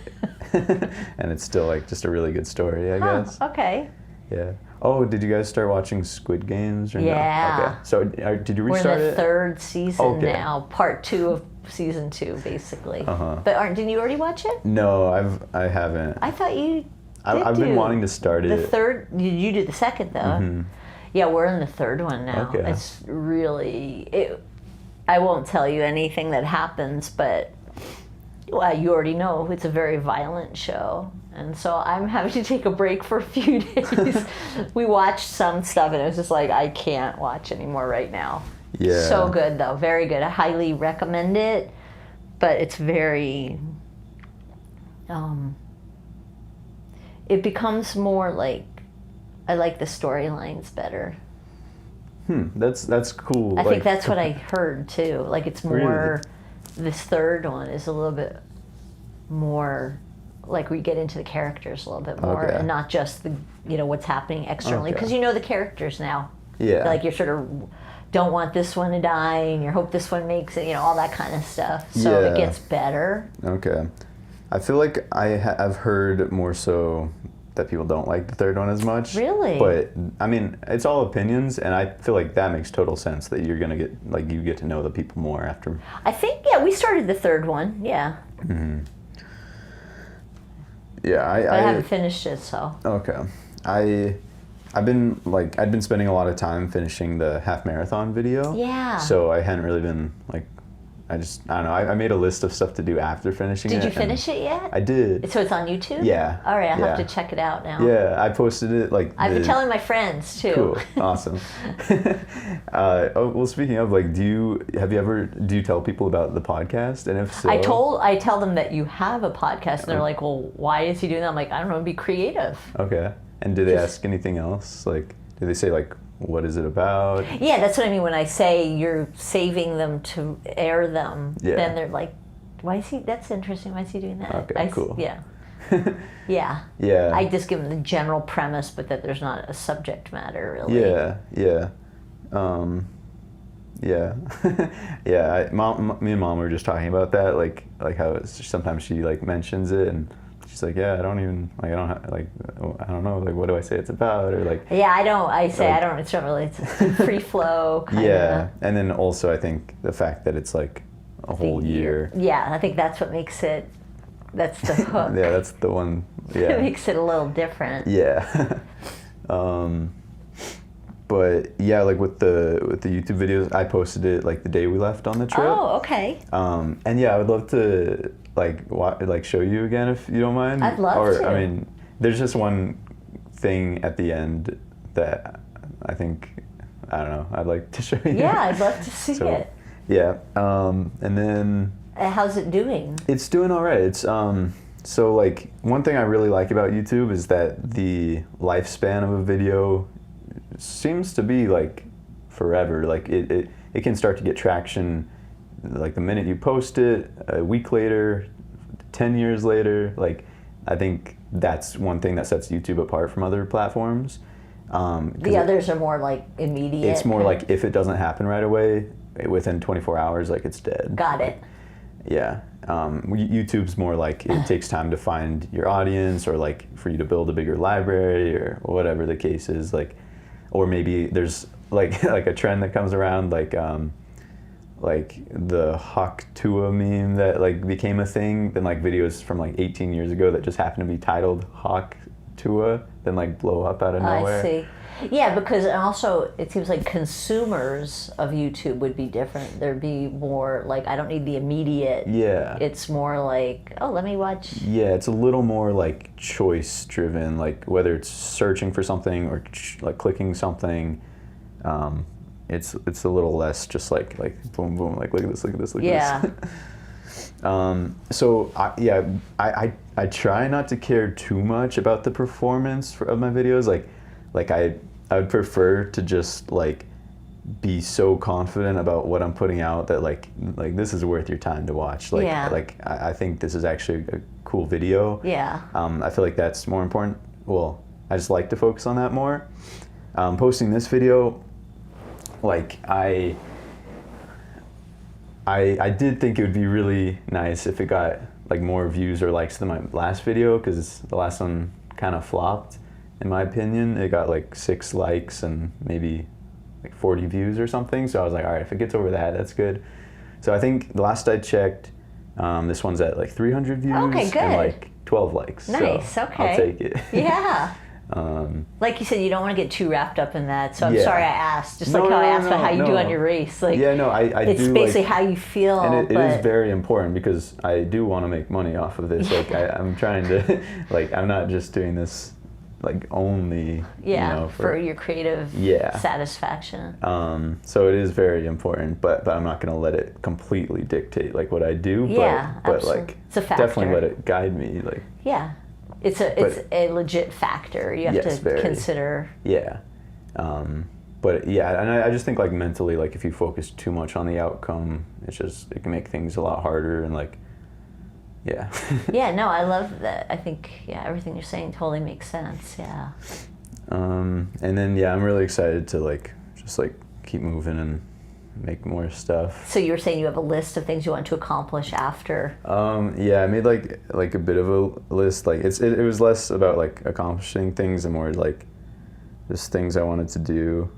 and it's still like just a really good story, I guess. Okay. Yeah. Oh, did you guys start watching Squid Games or Yeah. no? Okay. So did you We're restart in the it? third season Okay. now, part 2 of season 2, basically. Uh-huh. But didn't you already watch it? No, I haven't. I thought you. I've been wanting to start The it. third, you did the second though. Yeah, we're in the third one now. Okay. It's really I won't tell you anything that happens, but well, you already know it's a very violent show, and so I'm having to take a break for a few days. We watched some stuff, and it was just like I can't watch anymore right now. Yeah. So good though, very good. I highly recommend it, but it's very. It becomes more like I like the storylines better. That's cool. I think that's what I heard too. Like it's more. Really? This third one is a little bit more like we get into the characters a little bit more, Okay. and not just the what's happening externally, Okay. because you know the characters now. Yeah. Like you're sort of don't want this one to die, and you hope this one makes it. All that kind of stuff. So it Yeah. gets better. Okay. I feel like I've heard more so that people don't like the third one as much. Really? But I mean, it's all opinions, and I feel like that makes total sense that you're gonna get like you get to know the people more after. I think we started the third one. Yeah. Yeah, But I haven't finished it, so. Okay. I'd been spending a lot of time finishing the half marathon video. Yeah. So I hadn't really been like, I don't know. I made a list of stuff to do after finishing it. Did you finish it yet? I did. So it's on YouTube? Yeah. All right, I'll have Yeah. to check it out now. Yeah, I posted it like. I've been telling my friends too. Cool. Awesome. Well, speaking of, like, do you tell people about the podcast? And if so, I tell them that you have a podcast, and they're like, "Well, why is he doing that?" I'm like, "I don't know, be creative." Okay. And do they ask anything else? Like, do they say like what is it about? Yeah, that's what I mean when I say you're saving them to air them. Yeah. Then they're like, why is he? That's interesting. Why is he doing that? Okay, cool. Yeah. Yeah. Yeah. I just give them the general premise, but that there's not a subject matter really. Yeah, yeah. Yeah. Yeah, me and mom were just talking about that, like how sometimes she like mentions it and she's like, yeah, I don't know, like what do I say it's about, or like. Yeah, I don't. I say like, I don't. It's not really. It's free flow. Kinda. Yeah, and then also I think the fact that it's like a whole year. Yeah, I think that's what makes it. That's the hook. Yeah, that's the one. Yeah. It makes it a little different. Yeah. But yeah, like with the YouTube videos, I posted it like the day we left on the trip. Oh, okay. And yeah, I would love to like show you again if you don't mind. I'd love to. I mean, there's just one thing at the end that I think, I don't know, I'd like to show you. Yeah, I'd love to see it. Yeah, and then. How's it doing? It's doing all right. It's so like one thing I really like about YouTube is that the lifespan of a video seems to be like forever. Like it can start to get traction like the minute you post it, a week later, 10 years later. Like I think that's one thing that sets YouTube apart from other platforms. The others are more like immediate. It's more like if it doesn't happen right away, within 24 hours, like it's dead. Got it. Yeah. YouTube's more like it takes time to find your audience, or like for you to build a bigger library, or whatever the case is. Like, or maybe there's like a trend that comes around, like the Hawk Tua meme that like became a thing. Then like videos from like 18 years ago that just happen to be titled Hawk Tua, then like blow up out of nowhere. I see. Yeah, because also it seems like consumers of YouTube would be different. There'd be more like, I don't need the immediate. Yeah. It's more like, oh, let me watch. Yeah, it's a little more like choice driven, like whether it's searching for something or like clicking something. It's a little less just like boom boom, like look at this, look at this, look at this. So I try not to care too much about the performance of my videos. Like I would prefer to just like be so confident about what I'm putting out that like this is worth your time to watch. Like I think this is actually a cool video. Yeah. I feel like that's more important. Well, I just like to focus on that more. Posting this video, like I did think it would be really nice if it got like more views or likes than my last video, because the last one kind of flopped. In my opinion, it got like 6 likes and maybe like 40 views or something. So I was like, all right, if it gets over that, that's good. So I think the last I checked, this one's at like 300 views. Okay, good. And like 12 likes. Nice, so okay. I'll take it. Yeah. Like you said, you don't want to get too wrapped up in that. So I'm sorry I asked. Just like how I asked about how you do on your race. Like, yeah, no, I it's do. It's basically like, how you feel. And it is very important, because I do want to make money off of this. Like I'm trying to, like I'm not just doing this like only, for your creative satisfaction. So it is very important, but I'm not going to let it completely dictate like what I do. But like it's a factor. Definitely let it guide me. Like it's a legit factor. You have to consider. Yeah. But yeah, and I just think like mentally, like if you focus too much on the outcome, it can make things a lot harder, and like. Yeah. Yeah, no, I love that. I think, everything you're saying totally makes sense. Yeah. And then, I'm really excited to just keep moving and make more stuff. So you were saying you have a list of things you want to accomplish after. Yeah, I made like a bit of a list. Like it was less about like accomplishing things and more like just things I wanted to do.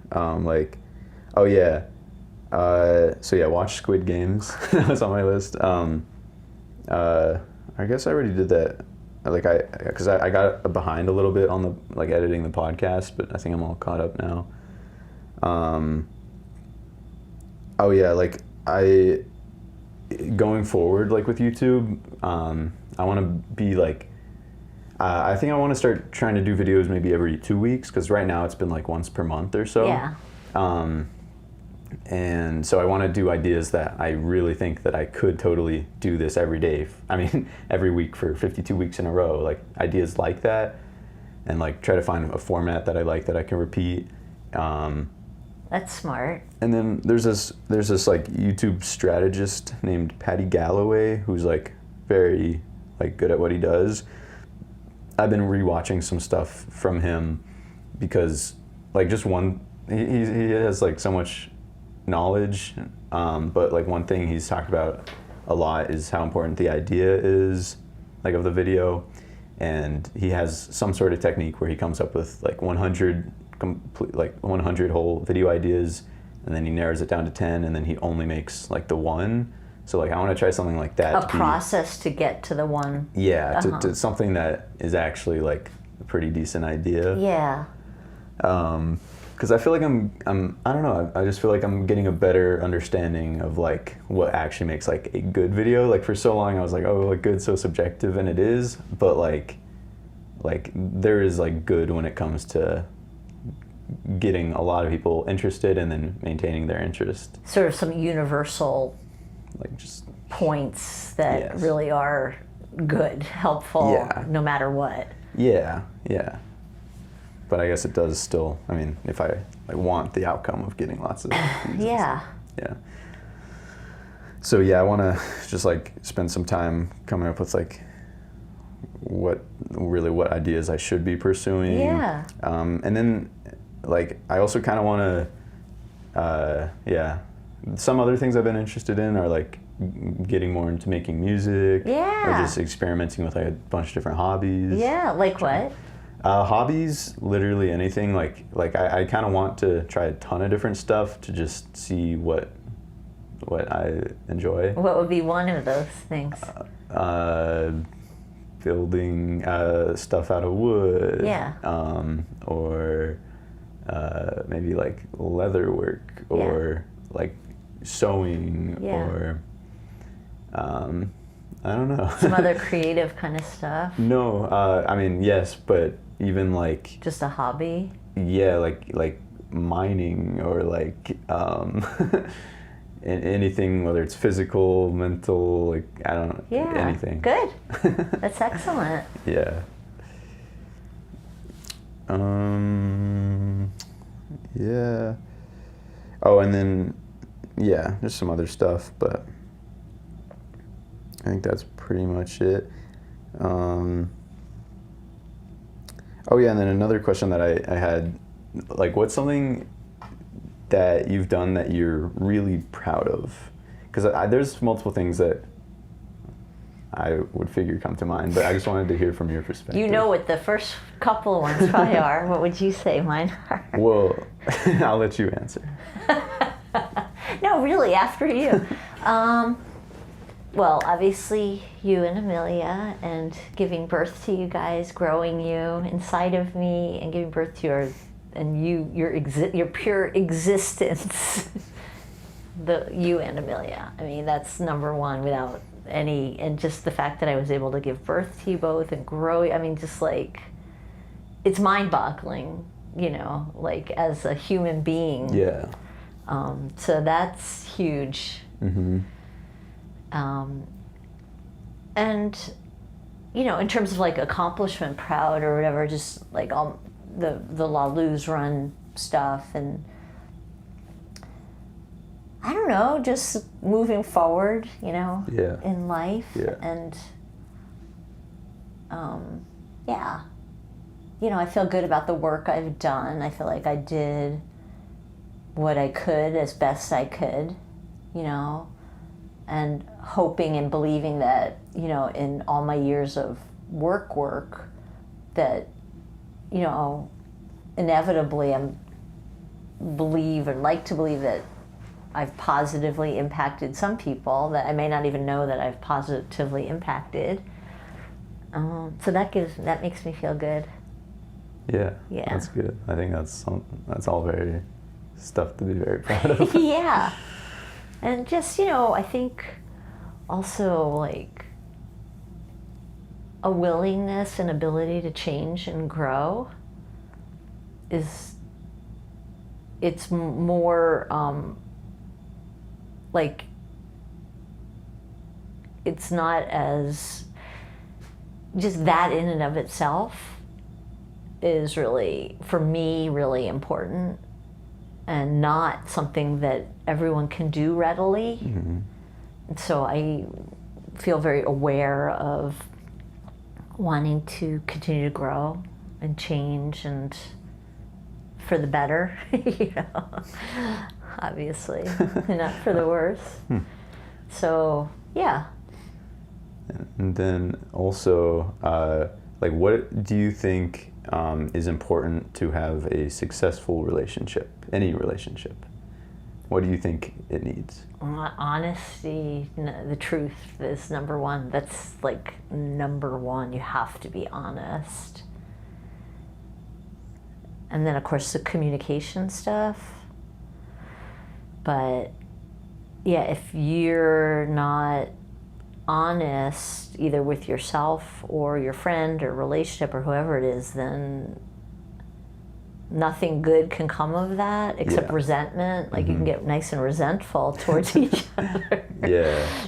Watch Squid Games. That was on my list. I guess I already did that. Because I got behind a little bit on the editing the podcast, but I think I'm all caught up now. Going forward with YouTube, I want to be I think I want to start trying to do videos maybe every 2 weeks, because right now it's been once per month or so. Yeah. And so I want to do ideas that I really think that I could totally do this every day. I mean, every week for 52 weeks in a row, ideas like that, and try to find a format that I like that I can repeat. That's smart. And then there's this like YouTube strategist named Patty Galloway who's like very like good at what he does. I've been rewatching some stuff from him because like just he has like so much knowledge, but like one thing he's talked about a lot is how important the idea is, like of the video, and he has some sort of technique where he comes up with like 100 whole video ideas, and then he narrows it down to 10, and then he only makes like the one. So like I want to try something like that. A process to get to the one. Yeah, to something that is actually like a pretty decent idea. Yeah. Because I feel like I don't know, I just feel like I'm getting a better understanding of like what actually makes like a good video. Like for so long I was like, oh, like good's so subjective, and it is, but like there is like good when it comes to getting a lot of people interested and then maintaining their interest. Sort of some universal like just points that really are good, helpful, no matter what. Yeah. But I guess it does still, I mean, if I like want the outcome of getting lots of views. Yeah. So yeah, I want to just like spend some time coming up with like what ideas I should be pursuing. Yeah. And then like I also kind of want to, some other things I've been interested in are like getting more into making music. Yeah. Or just experimenting with like a bunch of different hobbies. Yeah, like what? Hobbies, literally anything. Like I kind of want to try a ton of different stuff to just see what I enjoy. What would be one of those things? Building stuff out of wood. Yeah. Or maybe like leather work, or like sewing, or I don't know. Some other creative kind of stuff? No, I mean, yes, but even like... Just a hobby? Yeah, like mining, or like anything, whether it's physical, mental, like, I don't know, anything. Good. That's excellent. Yeah. Yeah. Oh, and then, just some other stuff, but I think that's pretty much it. And then another question that I had, like, what's something that you've done that you're really proud of? Because there's multiple things that I would figure come to mind, but I just wanted to hear from your perspective. You know what the first couple of ones probably are. What would you say mine are? Well, I'll let you answer. No, really, after you. Well, obviously, you and Amelia, and giving birth to you guys, growing you inside of me, and giving birth to your pure existence. You and Amelia. I mean, that's number one without any, and just the fact that I was able to give birth to you both and grow. I mean, just like, it's mind-boggling, like as a human being. Yeah. So that's huge. Mm-hmm. And, in terms of like accomplishment, proud or whatever, just like all the La Luz run stuff, and I don't know, just moving forward, in life. Yeah. And, I feel good about the work I've done. I feel like I did what I could as best I could, and hoping and believing that, in all my years of work, that, inevitably like to believe that I've positively impacted some people that I may not even know that I've positively impacted. So that makes me feel good. Yeah. Yeah. That's good. I think that's all very stuff to be very proud of. Yeah. And just, I think also like a willingness and ability to change and grow it's more like, it's not as, just that in and of itself is really, for me, really important. and not something that everyone can do readily. Mm-hmm. And so I feel very aware of wanting to continue to grow and change, and for the better, you know, obviously, and not for the worse. So, yeah. And then also, like, what do you think is important to have a successful relationship, any relationship? What do you think it needs? Honesty, the truth is number one. That's like number one. You have to be honest. And then, of course, the communication stuff. But yeah, if you're not honest, either with yourself or your friend or relationship or whoever it is, then nothing good can come of that except resentment. Like, you can get nice and resentful towards each other.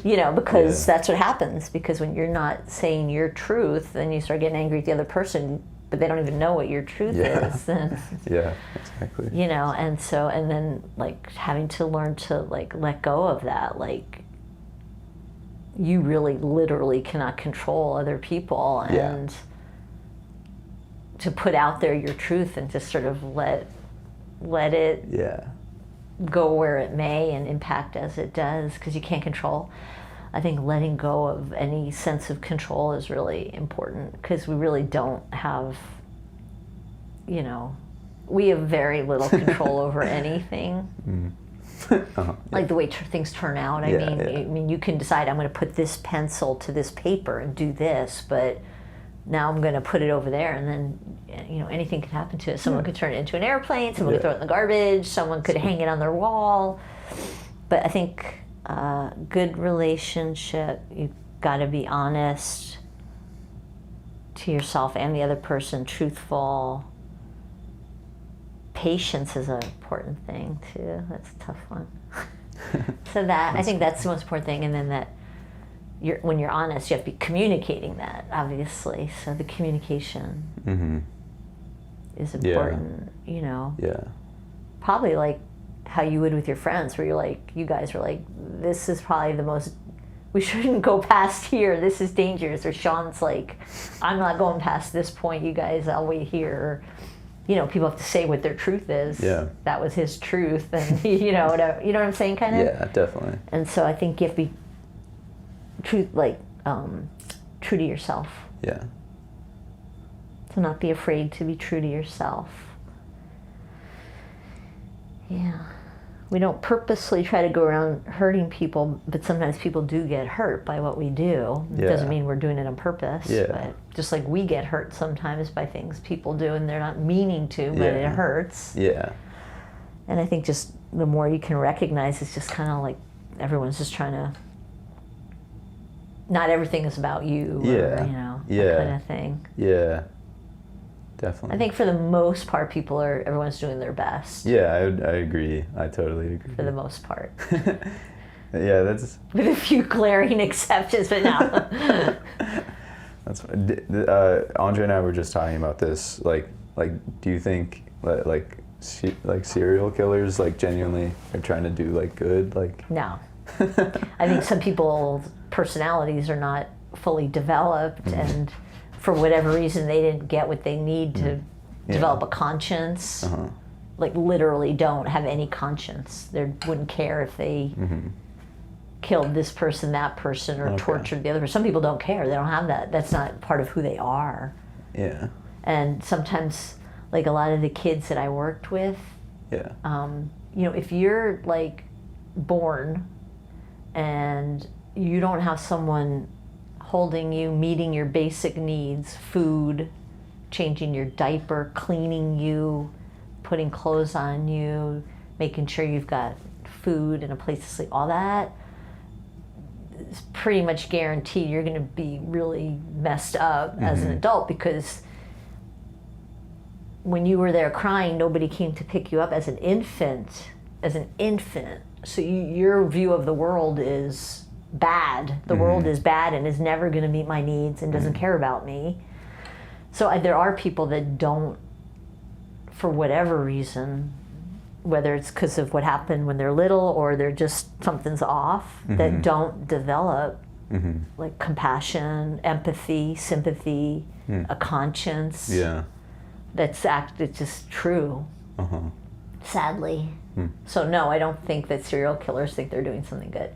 You know, because that's what happens. Because when you're not saying your truth, then you start getting angry at the other person, but they don't even know what your truth is. And, Exactly. you know, and so, and then like having to learn to like let go of that. Like, you really literally cannot control other people, and to put out there your truth and just sort of let it go where it may and impact as it does, because you can't control. I think letting go of any sense of control is really important, because we really don't have, you know, we have very little control over anything. Like the way things turn out. I mean, you can decide, I'm going to put this pencil to this paper and do this, but now I'm going to put it over there, and then, you know, anything could happen to it. Someone could turn it into an airplane, someone could throw it in the garbage, someone could hang it on their wall. But I think good relationship, you've got to be honest to yourself and the other person, truthful. Patience is an important thing too. That's a tough one. So that, I think that's the most important thing. And then that when you're honest, you have to be communicating that, obviously. So the communication is important, you know. Probably like how you would with your friends, where you're like, you guys are like, this is probably the most, we shouldn't go past here, this is dangerous. Or Sean's like, I'm not going past this point, you guys, I'll wait here. You know, people have to say what their truth is. That was his truth, and you know, whatever, you know what I'm saying, kind of. Yeah, definitely. And so I think you have to be true to yourself. To not be afraid to be true to yourself. We don't purposely try to go around hurting people, but sometimes people do get hurt by what we do. It doesn't mean we're doing it on purpose. But just like we get hurt sometimes by things people do, and they're not meaning to, but it hurts. And I think just the more you can recognize, it's just kind of like everyone's just trying to, not everything is about you, or, you know, that kind of thing. Definitely. I think for the most part, everyone's doing their best. I agree. I totally agree. For the most part. That's... With a few glaring exceptions, but no. That's fine. Andre and I were just talking about this. Like, do you think, like serial killers, like, genuinely are trying to do, like, good? Like... No. I think some people's personalities are not fully developed, and for whatever reason, they didn't get what they need to develop a conscience. Like, literally don't have any conscience. They wouldn't care if they killed this person, that person, or tortured the other person. Some people don't care. They don't have that. That's not part of who they are. And sometimes, like, a lot of the kids that I worked with, you know, if you're, like, born and you don't have someone holding you, meeting your basic needs, food, changing your diaper, cleaning you, putting clothes on you, making sure you've got food and a place to sleep, all that is pretty much guaranteed you're going to be really messed up as an adult, because when you were there crying, nobody came to pick you up as an infant. So your view of the world is bad. The world is bad and is never going to meet my needs and doesn't care about me. So there are people that don't, for whatever reason, whether it's because of what happened when they're little or they're just something's off, that don't develop like compassion, empathy, sympathy, a conscience. Yeah. It's just true. Sadly. So no, I don't think that serial killers think they're doing something good.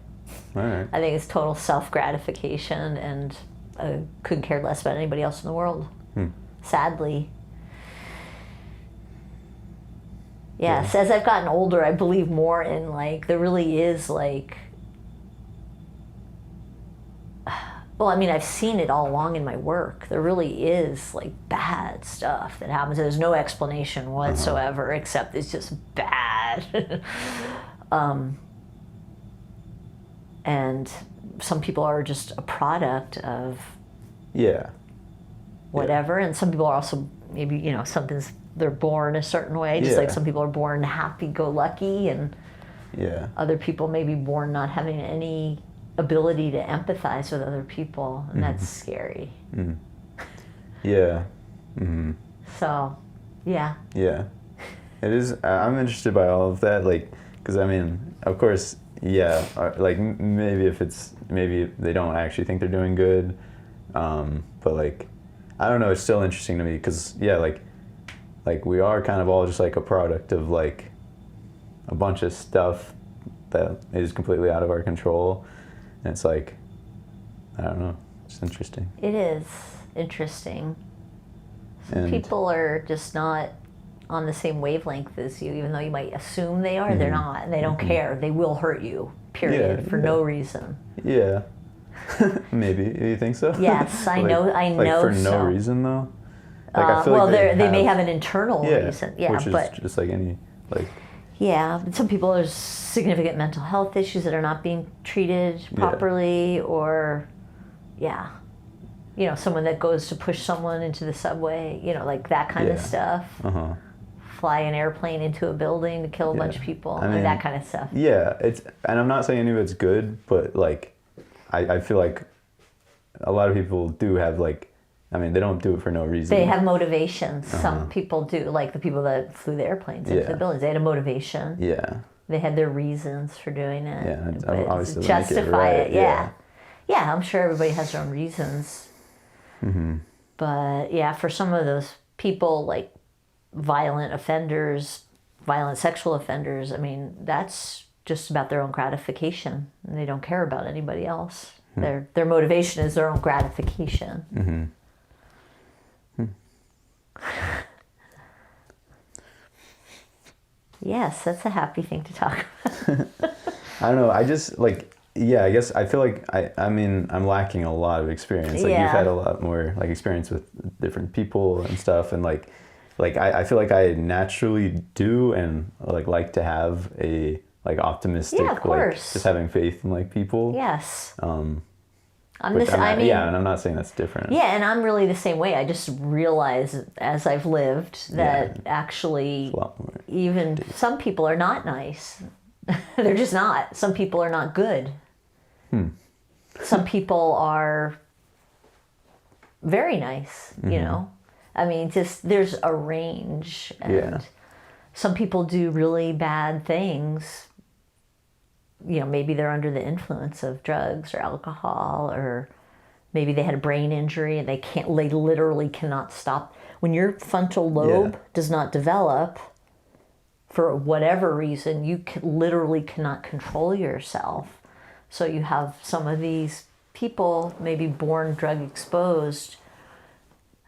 All right. I think it's total self-gratification and couldn't care less about anybody else in the world. Sadly. Yes, as I've gotten older, I believe more in like, there really is like, well, I mean, I've seen it all along in my work. There really is like bad stuff that happens. There's no explanation whatsoever, except it's just bad. And some people are just a product of whatever, and some people are also maybe, you know, they're born a certain way, just like some people are born happy-go-lucky, and other people may be born not having any ability to empathize with other people, and that's scary. So, yeah. Yeah. It is, I'm interested by all of that, like, because I mean, of course, like maybe they don't actually think they're doing good, but like, I don't know, it's still interesting to me, because like we are kind of all just like a product of like a bunch of stuff that is completely out of our control, and it's like, I don't know, it's interesting. It is interesting. Some people are just not on the same wavelength as you, even though you might assume they are. They're not, and they don't care. They will hurt you, period, for no reason. Yeah. Maybe. You think so? Yes, I know. Like for no reason, though? Like, I feel like they may have an internal reason. Yeah, which is just like any, like... Yeah, but some people there's significant mental health issues that are not being treated properly, or, you know, someone that goes to push someone into the subway, you know, like that kind of stuff. Fly an airplane into a building to kill a bunch of people, I mean, that kind of stuff. Yeah, and I'm not saying any of it's good, but like, I feel like a lot of people do have like, I mean, they don't do it for no reason. They have motivations. Some people do, like the people that flew the airplanes into the buildings. They had a motivation. Yeah. They had their reasons for doing it. Yeah, obviously justify it. Yeah, I'm sure everybody has their own reasons. But yeah, for some of those people, like violent offenders, violent sexual offenders, I mean, that's just about their own gratification, and they don't care about anybody else. Their motivation is their own gratification. Yes, that's a happy thing to talk about. I don't know. I just like, I guess I feel like I mean, I'm lacking a lot of experience. Like you've had a lot more like experience with different people and stuff, and like I feel like I naturally do, and like to have a like optimistic, like just having faith in like people. Yes. And I'm not saying that's different. Yeah, and I'm really the same way. I just realize as I've lived that actually even some people are not nice. They're just not. Some people are not good. Some people are very nice, you know. I mean, just there's a range, and some people do really bad things. You know, maybe they're under the influence of drugs or alcohol, or maybe they had a brain injury and they literally cannot stop. When your frontal lobe does not develop for whatever reason, you literally cannot control yourself. So you have some of these people maybe born drug exposed,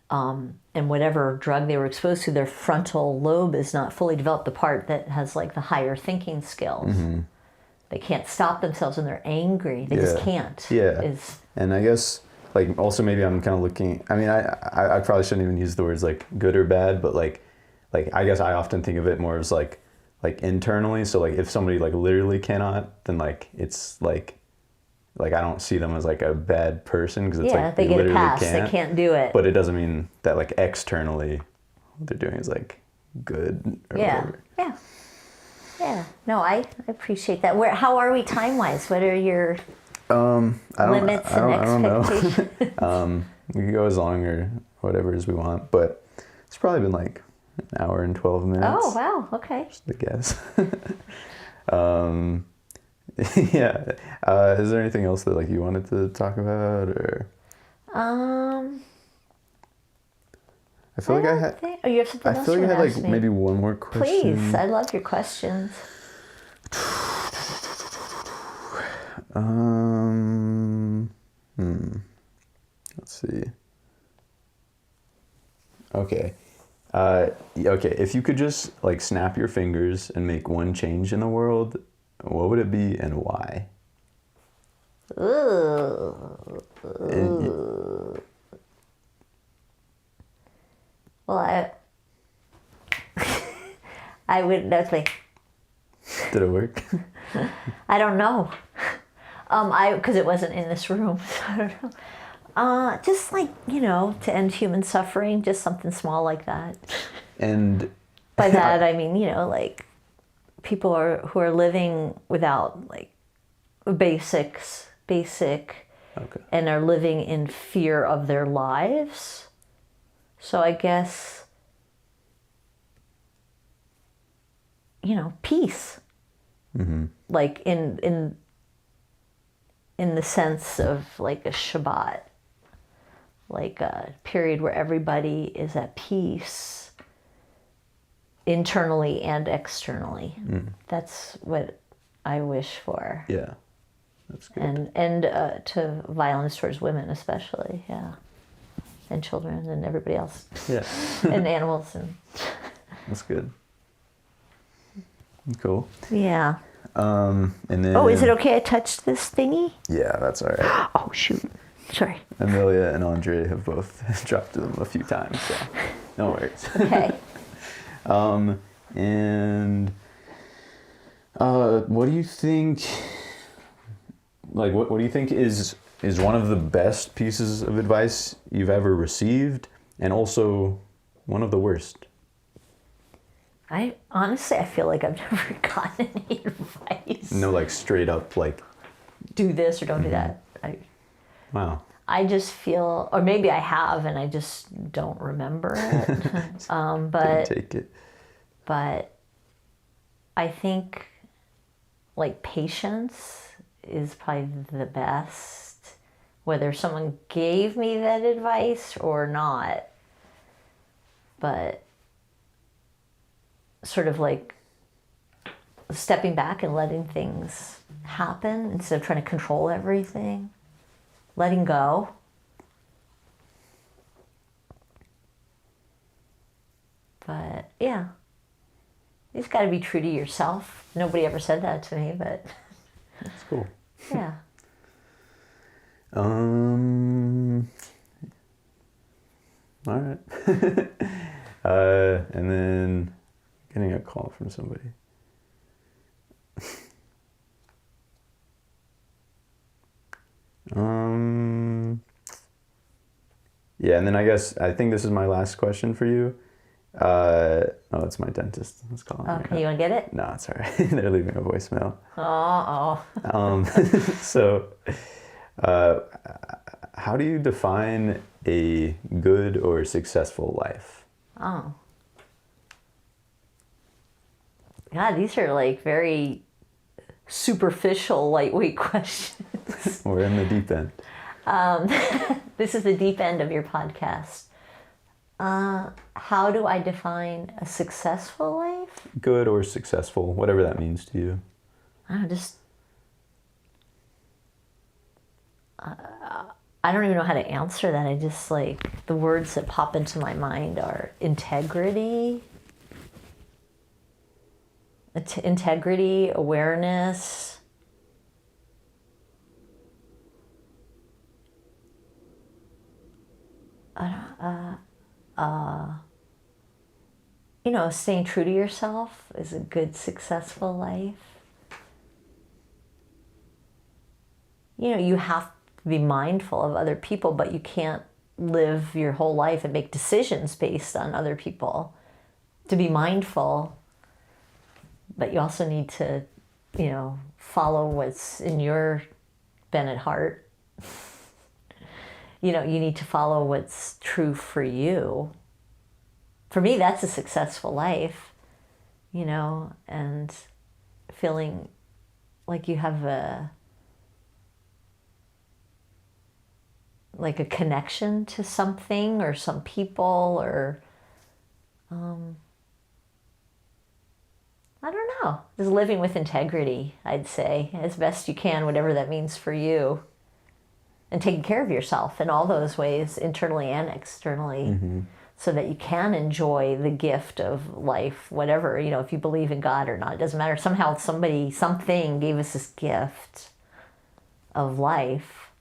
and whatever drug they were exposed to, their frontal lobe is not fully developed, the part that has like the higher thinking skills. They can't stop themselves when they're angry. They just can't. And I guess like also maybe I'm kind of looking, I mean, I probably shouldn't even use the words like good or bad, but like I guess I often think of it more as like internally. So like if somebody like literally cannot, then like it's like I don't see them as like a bad person, because it's like they get a pass. They can't do it. But it doesn't mean that like externally what they're doing is like good or whatever. Yeah, no, I appreciate that. How are we time-wise? What are your limits and expectations? We can go as long or whatever as we want, but it's probably been like an hour and 12 minutes. Oh, wow. Okay. Just a guess. Yeah. Is there anything else that like you wanted to talk about, or? I feel like I had. Oh, you have something I else feel you like I want to had ask like me? maybe one more question. Please, I love your questions. Let's see. Okay. Okay, if you could just like snap your fingers and make one change in the world, what would it be and why? Ooh. Well, I would, that's me. Did it work? I don't know. Because it wasn't in this room, so I don't know. Just like, to end human suffering, just something small like that. And By that, I mean, like people who are living without like basic, okay. and are living in fear of their lives. So I guess, peace. Mm-hmm. Like in the sense of like a Shabbat, like a period where everybody is at peace internally and externally. That's what I wish for. Yeah, that's good. And to violence towards women especially, yeah, and children and everybody else. Yeah. And animals and. That's good. Cool. Yeah. And then. Oh, is it okay I touched this thingy? Yeah, that's all right. Oh shoot, sorry. Amelia and Andre have both dropped them a few times, so no worries. Okay. And what do you think? Like, what do you think is one of the best pieces of advice you've ever received, and also one of the worst? I honestly feel like I've never gotten any advice. No, like straight up, like Do this or don't do that. wow. I just feel, or maybe I have, and I just don't remember it. Didn't take it. But I think like patience is probably the best, whether someone gave me that advice or not. But sort of like stepping back and letting things happen instead of trying to control everything, letting go. But yeah, you just got to be true to yourself. Nobody ever said that to me, but That's cool. yeah. All right. And then getting a call from somebody. Yeah, and then I think this is my last question for you. Oh, it's my dentist. Let's call him. Okay, you want to get it? No, it's all right. They're leaving a voicemail. Oh. So, how do you define a good or successful life? Oh. God, these are like very superficial, lightweight questions. We're in the deep end. This is the deep end of your podcast. How do I define a successful life? Good or successful, whatever that means to you. I don't even know how to answer that. I just like, the words that pop into my mind are integrity, awareness, staying true to yourself is a good, successful life. You have to be mindful of other people, but you can't live your whole life and make decisions based on other people. To be mindful, but you also need to, follow what's in your Bennett heart. You need to follow what's true for you, for me, that's a successful life, you know, and feeling like you have like a connection to something or some people, or I don't know, just living with integrity, I'd say, as best you can, whatever that means for you, and taking care of yourself in all those ways, internally and externally, so that you can enjoy the gift of life, whatever, you know, if you believe in God or not, it doesn't matter. Somehow something gave us this gift of life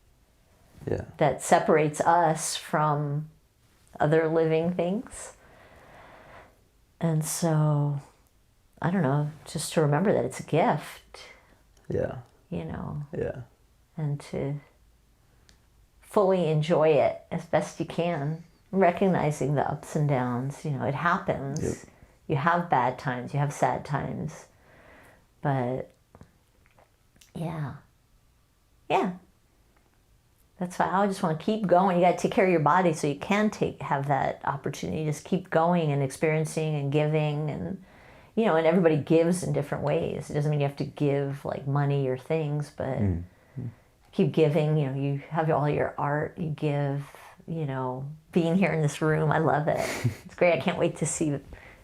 that separates us from other living things. And so, I don't know, just to remember that it's a gift. Yeah. You know. Yeah. And to fully enjoy it as best you can, recognizing the ups and downs. You know, it happens. Yep. You have bad times, you have sad times. But yeah. That's why I just want to keep going. You got to take care of your body so you can have that opportunity. Just keep going and experiencing and giving, and you know, and everybody gives in different ways. It doesn't mean you have to give like money or things, but keep giving. You know, you have all your art, you give, you know, being here in this room, I love it. It's great. I can't wait to see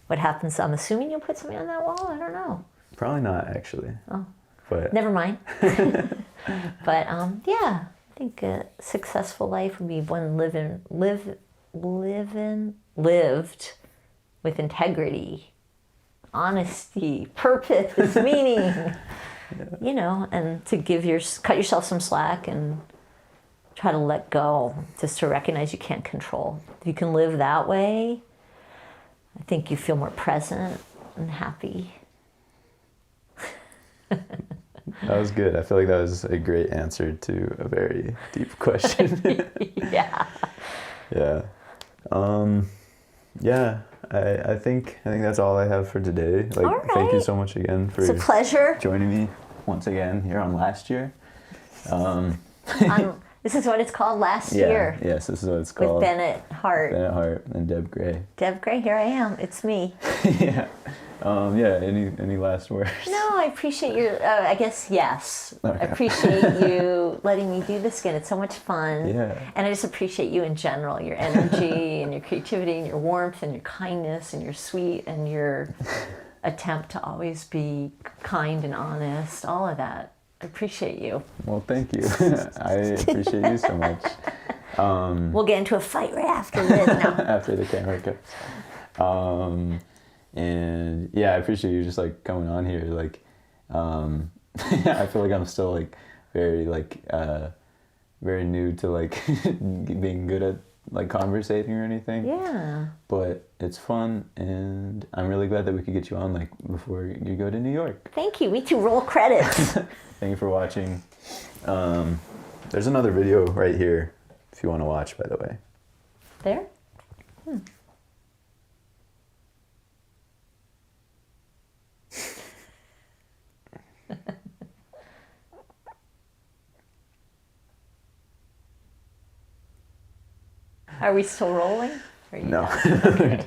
what happens. I'm assuming you'll put something on that wall. I don't know. Probably not, actually. Oh, but never mind. But yeah, I think a successful life would be one lived with integrity, honesty, purpose, meaning. You know, and to cut yourself some slack and try to let go, just to recognize you can't control. If you can live that way, I think you feel more present and happy. that was good. I feel like that was a great answer to a very deep question. Yeah. Yeah. Yeah. I think that's all I have for today. Like, all right. Thank you so much again for it's a pleasure joining me once again here on Last Year. This is what it's called, Last Year. Yes, this is what it's called. With Bennett Hart. Bennett Hart and Deb Gray. Deb Gray, here I am. It's me. Yeah. Any last words? No, I appreciate your, I guess, yes. Okay. I appreciate you letting me do this again. It's so much fun. Yeah. And I just appreciate you in general, your energy and your creativity and your warmth and your kindness and your sweet and your attempt to always be kind and honest, all of that. I appreciate you. Well, thank you. I appreciate you so much. We'll get into a fight right after this now. After the camera goes. And yeah, I appreciate you just like coming on here. Like, I feel like I'm still like very new to like being good at like conversating or anything. Yeah. But it's fun, and I'm really glad that we could get you on like before you go to New York. Thank you. Me too. Roll credits. Thank you for watching. There's another video right here if you want to watch, by the way. There? Are we still rolling? No. Okay.